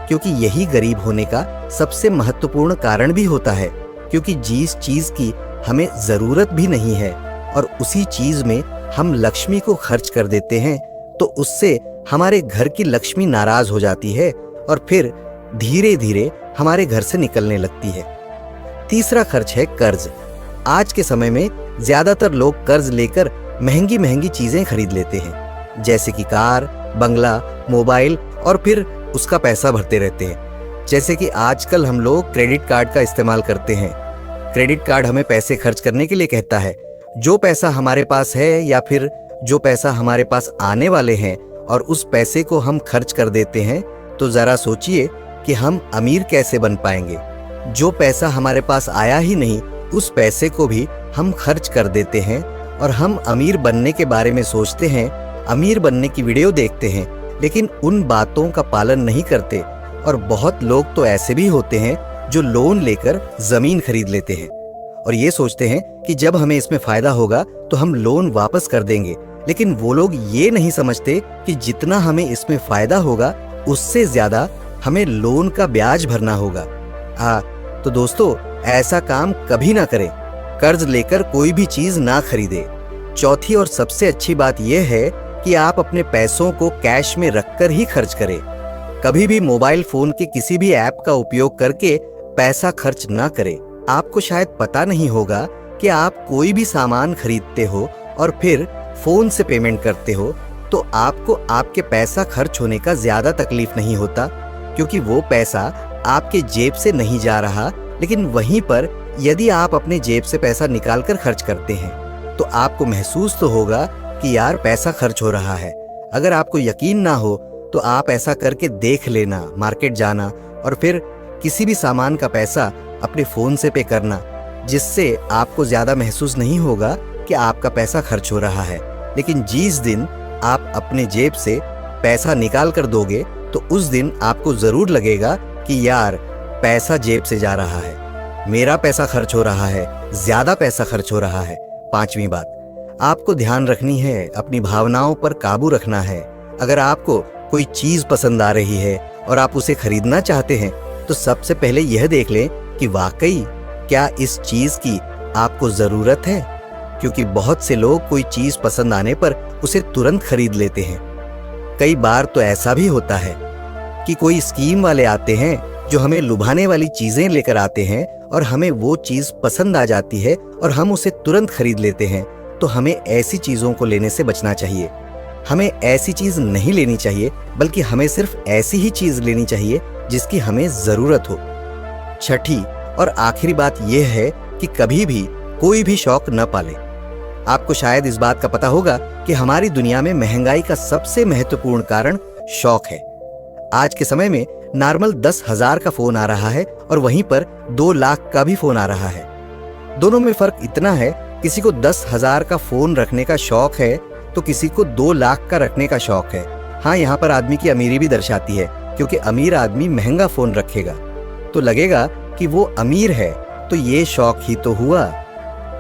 क्योंकि यही गरीब होने का सबसे महत्वपूर्ण कारण भी होता है। क्योंकि जिस चीज की हमें जरूरत भी नहीं है और उसी चीज में हम लक्ष्मी को खर्च कर देते हैं, तो उससे हमारे घर की लक्ष्मी नाराज हो जाती है और फिर धीरे धीरे हमारे घर से निकलने लगती है। तीसरा खर्च है कर्ज। आज के समय में ज्यादातर लोग कर्ज लेकर महंगी महंगी चीजें खरीद लेते हैं, जैसे कि कार, बंगला, मोबाइल, और फिर उसका पैसा भरते रहते हैं। जैसे कि आजकल हम लोग क्रेडिट कार्ड का इस्तेमाल करते हैं। क्रेडिट कार्ड हमें पैसे खर्च करने के लिए कहता है। जो पैसा हमारे पास है या फिर जो पैसा हमारे पास आने वाले हैं और उस पैसे को हम खर्च कर देते हैं, तो जरा सोचिए कि हम अमीर कैसे बन पाएंगे। जो पैसा हमारे पास आया ही नहीं, उस पैसे को भी हम खर्च कर देते हैं और हम अमीर बनने के बारे में सोचते हैं, अमीर बनने की वीडियो देखते हैं, लेकिन उन बातों का पालन नहीं करते। और बहुत लोग तो ऐसे भी होते हैं जो लोन लेकर जमीन खरीद लेते हैं और ये सोचते हैं कि जब हमें इसमें फायदा होगा तो हम लोन वापस कर देंगे। लेकिन वो लोग ये नहीं समझते कि जितना हमें इसमें फायदा होगा, उससे ज्यादा हमें लोन का ब्याज भरना होगा। तो दोस्तों, ऐसा काम कभी ना करें। कर्ज लेकर कोई भी चीज ना खरीदे। चौथी और सबसे अच्छी बात यह है कि आप अपने पैसों को कैश में रखकर ही खर्च करें। कभी भी मोबाइल फोन के किसी भी ऐप का उपयोग करके पैसा खर्च ना करें। आपको शायद पता नहीं होगा कि आप कोई भी सामान खरीदते हो और फिर फोन से पेमेंट करते हो, तो आपको आपके पैसा खर्च होने का ज्यादा तकलीफ नहीं होता, क्योंकि वो पैसा आपके जेब से नहीं जा रहा। लेकिन वहीं पर यदि आप अपने जेब से पैसा निकाल कर खर्च करते हैं, तो आपको महसूस तो होगा कि यार पैसा खर्च हो रहा है। अगर आपको यकीन ना हो तो आप ऐसा करके देख लेना, मार्केट जाना और फिर किसी भी सामान का पैसा अपने फोन से पे करना, जिससे आपको ज्यादा महसूस नहीं होगा कि आपका पैसा खर्च हो रहा है। लेकिन जिस दिन आप अपने जेब से पैसा निकाल कर दोगे, तो उस दिन आपको जरूर लगेगा कि यार पैसा जेब से जा रहा है, मेरा पैसा खर्च हो रहा है, ज्यादा पैसा खर्च हो रहा है। पांचवी बात, आपको ध्यान रखनी है, अपनी भावनाओं पर काबू रखना है। अगर आपको कोई चीज पसंद आ रही है और आप उसे खरीदना चाहते हैं, तो सबसे पहले यह देख लें कि वाकई क्या इस चीज की आपको जरूरत है। क्योंकि बहुत से लोग कोई चीज पसंद आने पर उसे तुरंत खरीद लेते हैं। कई बार तो ऐसा भी होता है कि कोई स्कीम वाले आते हैं जो हमें लुभाने वाली चीजें लेकर आते हैं और हमें वो चीज पसंद आ जाती है और हम उसे तुरंत खरीद लेते हैं। तो हमें ऐसी चीजों को लेने से बचना चाहिए। हमें ऐसी चीज नहीं लेनी चाहिए, बल्कि हमें सिर्फ ऐसी ही चीज लेनी चाहिए जिसकी हमें जरूरत हो। छठी और आखिरी बात यह है कि कभी भी कोई भी शौक न पाले। आपको शायद इस बात का पता होगा कि हमारी दुनिया में महंगाई का सबसे महत्वपूर्ण कारण शौक है। आज के समय में नॉर्मल 10,000 का फोन आ रहा है और वहीं पर 2 लाख का भी फोन आ रहा है। दोनों में फर्क इतना है, किसी को 10,000 का फोन रखने का शौक है तो किसी को 2 लाख का रखने का शौक है। हाँ, यहाँ पर आदमी की अमीरी भी दर्शाती है, क्योंकि अमीर आदमी महंगा फोन रखेगा तो लगेगा कि वो अमीर है, तो ये शौक ही तो हुआ।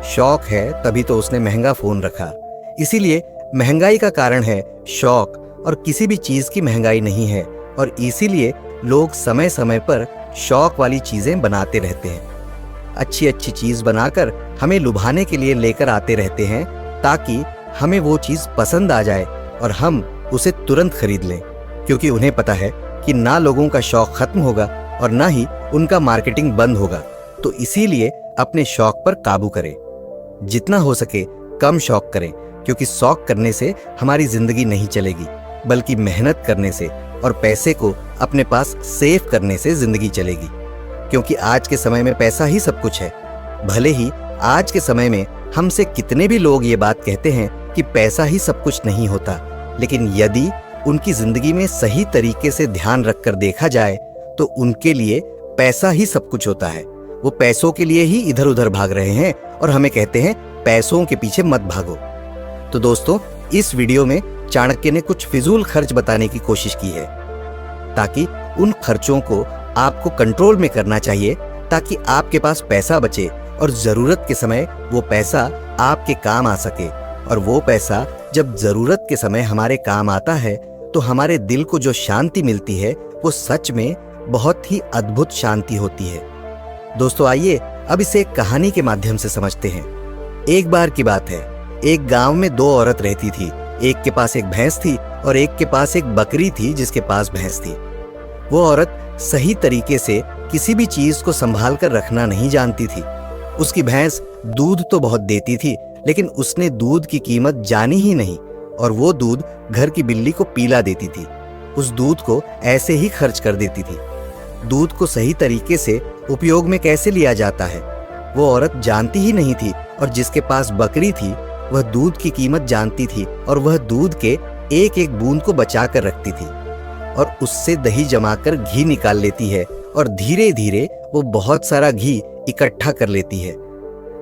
शौक है तभी तो उसने महंगा फोन रखा। इसीलिए महंगाई का कारण है शौक, और किसी भी चीज की महंगाई नहीं है। और इसीलिए लोग समय समय पर शौक वाली चीजें बनाते रहते हैं। अच्छी अच्छी चीज बनाकर हमें लुभाने के लिए लेकर आते रहते हैं, ताकि हमें वो चीज पसंद आ जाए और हम उसे तुरंत खरीद लें। क्योंकि उन्हें पता है कि ना लोगों का शौक खत्म होगा और ना ही उनका मार्केटिंग बंद होगा। तो इसीलिए अपने शौक पर काबू करें। जितना हो सके कम शौक करें, क्योंकि शौक करने से हमारी जिंदगी नहीं चलेगी, बल्कि मेहनत करने से और पैसे को अपने पास सेव करने से जिंदगी चलेगी। क्योंकि आज के समय में पैसा ही सब कुछ है। भले ही आज के समय में हमसे कितने भी लोग ये बात कहते हैं कि पैसा ही सब कुछ नहीं होता, लेकिन यदि उनकी जिंदगी में सही तरीके से ध्यान रखकर देखा जाए तो उनके लिए पैसा ही सब कुछ होता है। वो पैसों के लिए ही इधर उधर भाग रहे हैं और हमें कहते हैं पैसों के पीछे मत भागो। तो दोस्तों, इस वीडियो में चाणक्य ने कुछ फिजूल खर्च बताने की कोशिश की है, ताकि उन खर्चों को आपको कंट्रोल में करना चाहिए, ताकि आपके पास पैसा बचे और जरूरत के समय वो पैसा आपके काम आ सके। और वो पैसा जब जरूरत के समय हमारे काम आता है तो हमारे दिल को जो शांति मिलती है वो सच में बहुत ही अद्भुत शांति होती है। दोस्तों, आइए अब इसे एक कहानी के माध्यम से समझते हैं। एक बार की बात है, एक गांव में दो औरत रहती थी। एक के पास एक भैंस थी और एक के पास एक बकरी थी जिसके पास भैंस थी। वो औरत सही तरीके से किसी भी चीज को संभाल कर रखना नहीं जानती थी। उसकी भैंस दूध तो बहुत देती थी, लेकिन उसने दूध की कीमत जानी ही नहीं और वो दूध घर की बिल्ली को पिला देती थी। उस दूध को ऐसे ही खर्च कर देती थी। दूध को सही तरीके से उपयोग में कैसे लिया जाता है वो औरत जानती ही नहीं थी, और जिसके पास बकरी थी वह दूध की कीमत जानती थी और वह दूध के एक एक बूंद को बचा कर रखती थी और उससे दही जमाकर घी निकाल लेती है और धीरे धीरे वो बहुत सारा घी इकट्ठा कर लेती है।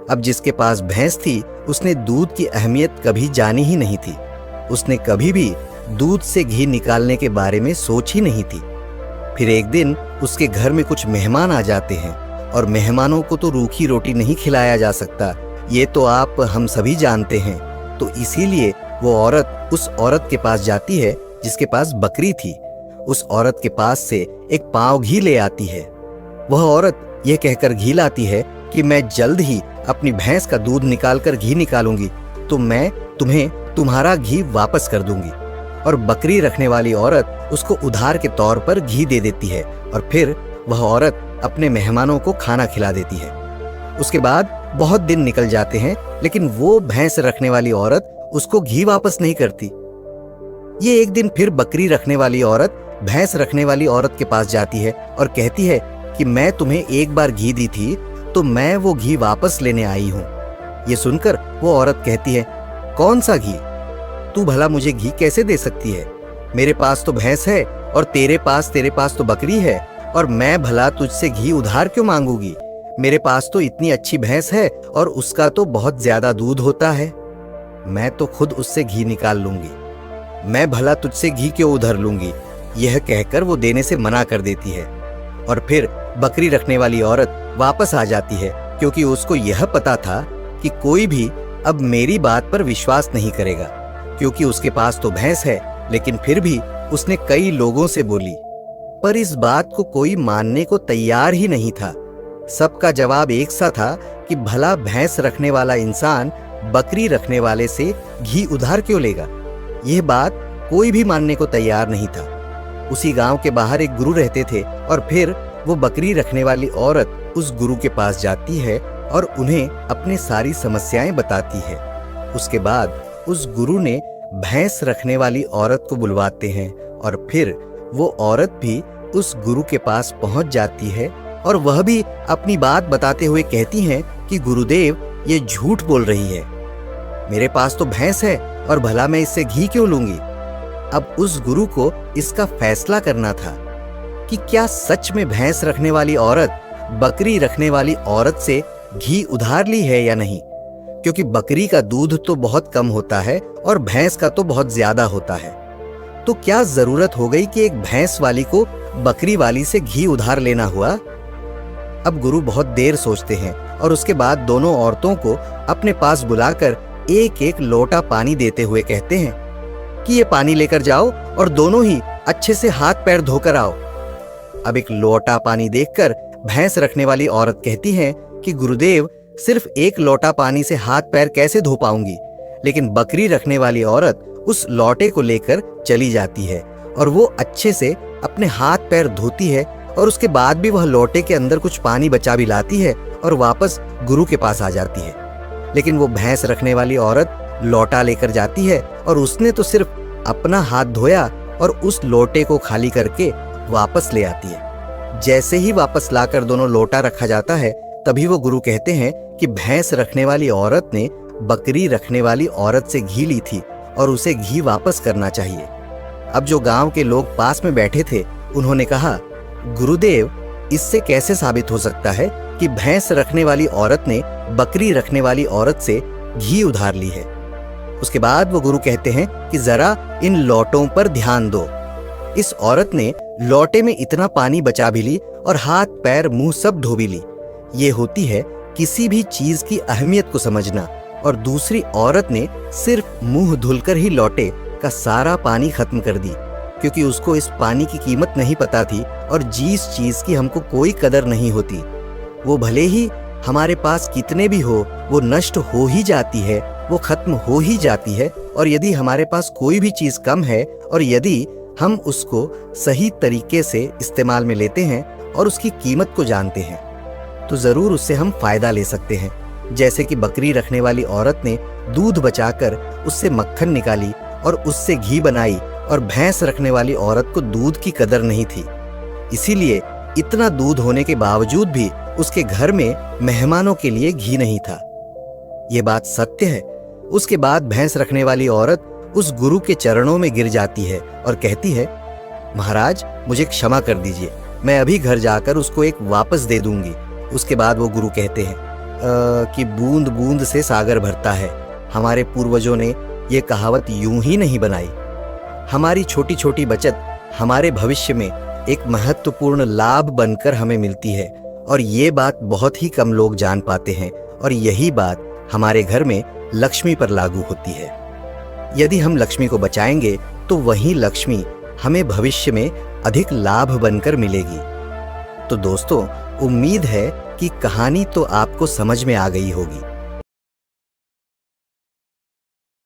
अब जिसके पास भैंस थी उसने दूध की अहमियत कभी जानी ही नहीं थी। उसने कभी भी दूध से घी निकालने के बारे में सोच ही नहीं थी। फिर एक दिन उसके घर में कुछ मेहमान आ जाते हैं और मेहमानों को तो रूखी रोटी नहीं खिलाया जा सकता, ये तो आप हम सभी जानते हैं। तो इसीलिए वो औरत उस औरत के पास जाती है जिसके पास बकरी थी। उस औरत के पास से एक पाव घी ले आती है। वह औरत यह कहकर घी लाती है कि मैं जल्द ही अपनी भैंस का दूध निकालकर घी निकालूंगी तो मैं तुम्हें तुम्हारा घी वापस कर दूंगी। और बकरी रखने वाली औरत उसको उधार के तौर पर घी दे देती है और फिर वह औरत अपने मेहमानों को खाना खिला देती है। उसके बाद बहुत दिन निकल जाते हैं, लेकिन वो भैंस रखने वाली औरत उसको घी वापस नहीं करती। ये एक दिन फिर बकरी रखने वाली औरत भैंस रखने वाली औरत के पास जाती है और कहती है कि मैं तुम्हें एक बार घी दी थी तो मैं वो घी वापस लेने आई हूं। ये सुनकर वो औरत कहती है, कौन सा घी? तू भला मुझे घी कैसे दे सकती है? मेरे पास तो भैंस है और तेरे पास तो बकरी है, और मैं भला तुझसे घी उधार क्यों मांगूंगी? मेरे पास तो इतनी अच्छी भैंस है और उसका तो बहुत ज्यादा दूध होता है। मैं तो खुद उससे घी निकाल लूंगी। मैं भला तुझसे घी क्यों उधार लूंगी? यह कहकर वो देने से मना कर देती है। और फिर बकरी रखने वाली औरत वापस आ जाती है, क्योंकि उसको यह पता था कि कोई भी अब मेरी बात पर विश्वास नहीं करेगा, क्योंकि उसके पास तो भैंस है। लेकिन फिर भी उसने कई लोगों से बोली, पर इस बात को कोई मानने को तैयार ही नहीं था। सबका जवाब एक सा था कि भला भैंस रखने वाला इंसान बकरी रखने वाले से घी उधार क्यों लेगा? यह बात कोई भी मानने को तैयार नहीं था। उसी गांव के बाहर एक गुरु रहते थे और फिर वो बकरी रखने वाली औरत उस गुरु के पास जाती है और उन्हें अपनी सारी समस्याएं बताती है। उसके बाद उस गुरु ने भैंस रखने वाली औरत को बुलवाते हैं और फिर वो औरत भी उस गुरु के पास पहुंच जाती है और वह भी अपनी बात बताते हुए कहती हैं कि गुरुदेव, ये झूठ बोल रही है। मेरे पास तो भैंस है और भला मैं इससे घी क्यों लूंगी? अब उस गुरु को इसका फैसला करना था कि क्या सच में भैंस रखने वाली औरत बकरी रखने वाली औरत से घी उधार ली है या नहीं, क्योंकि बकरी का दूध तो बहुत कम होता है और भैंस का तो बहुत ज्यादा होता है। तो क्या जरूरत हो गई कि एक भैंस वाली को बकरी वाली से घी उधार लेना हुआ? अब गुरु बहुत देर सोचते हैं और उसके बाद दोनों औरतों को अपने पास बुलाकर एक एक लोटा पानी देते हुए कहते हैं कि ये पानी लेकर जाओ और दोनों ही अच्छे से हाथ पैर धोकर आओ। अब एक लोटा पानी देखकर भैंस रखने वाली औरत कहती है कि गुरुदेव, सिर्फ एक लोटा पानी से हाथ पैर कैसे धो पाऊंगी? लेकिन बकरी रखने वाली औरत उस लोटे को लेकर चली जाती है और वो अच्छे से अपने हाथ पैर धोती है और उसके बाद भी वह लोटे के अंदर कुछ पानी बचा भी लाती है और वापस गुरु के पास आ जाती है। लेकिन वो भैंस रखने वाली औरत लोटा लेकर जाती है और उसने तो सिर्फ अपना हाथ धोया और उस लोटे को खाली करके वापस ले आती है। जैसे ही वापस लाकर दोनों लोटा रखा जाता है, तभी वो गुरु कहते हैं कि भैंस रखने वाली औरत ने बकरी रखने वाली औरत से घी ली थी और उसे घी वापस करना चाहिए। अब जो गांव के लोग पास में बैठे थे उन्होंने कहा, गुरुदेव, इससे कैसे साबित हो सकता है कि भैंस रखने वाली औरत ने बकरी रखने वाली औरत से घी उधार ली है। उसके बाद वो गुरु कहते हैं कि जरा इन लौटों पर ध्यान दो। इस औरत ने लौटे में इतना पानी बचा भी ली और हाथ पैर मुंह सब धो भी ली। ये होती है किसी भी चीज की अहमियत को समझना। और दूसरी औरत ने सिर्फ मुंह धुलकर ही लौटे का सारा पानी खत्म कर दी, क्योंकि उसको इस पानी की कीमत नहीं पता थी और जिस चीज की हमको कोई कदर नहीं होती वो भले ही हमारे पास कितने भी हो, वो नष्ट हो ही जाती है, वो खत्म हो ही जाती है। और यदि हमारे पास कोई भी चीज कम है और यदि हम उसको सही तरीके से इस्तेमाल में लेते हैं और उसकी कीमत को जानते हैं तो जरूर उससे हम फायदा ले सकते हैं। जैसे कि बकरी रखने वाली औरत ने दूध बचाकर उससे मक्खन निकाली और उससे घी बनाई, और भैंस रखने वाली औरत को दूध की कदर नहीं थी, इसीलिए इतना दूध होने के बावजूद भी उसके घर में मेहमानों के लिए घी नहीं था। ये बात सत्य है। उसके बाद भैंस रखने वाली औरत उस गुरु के चरणों में गिर जाती है और कहती है, महाराज, मुझे क्षमा कर दीजिए, मैं अभी घर जाकर उसको एक वापस दे दूंगी। उसके बाद वो गुरु कहते हैं कि बूंद बूंद से सागर भरता है। हमारे पूर्वजों ने ये कहावत यूं ही नहीं बनाई। हमारी छोटी छोटी बचत हमारे भविष्य में एक महत्वपूर्ण लाभ बनकर हमें मिलती है, और ये बात बहुत ही कम लोग जान पाते हैं। और यही बात हमारे घर में लक्ष्मी पर लागू होती है। यदि हम लक्ष्मी को बचाएंगे तो वही लक्ष्मी हमें भविष्य में अधिक लाभ बनकर मिलेगी। तो दोस्तों, उम्मीद है कि कहानी तो आपको समझ में आ गई होगी।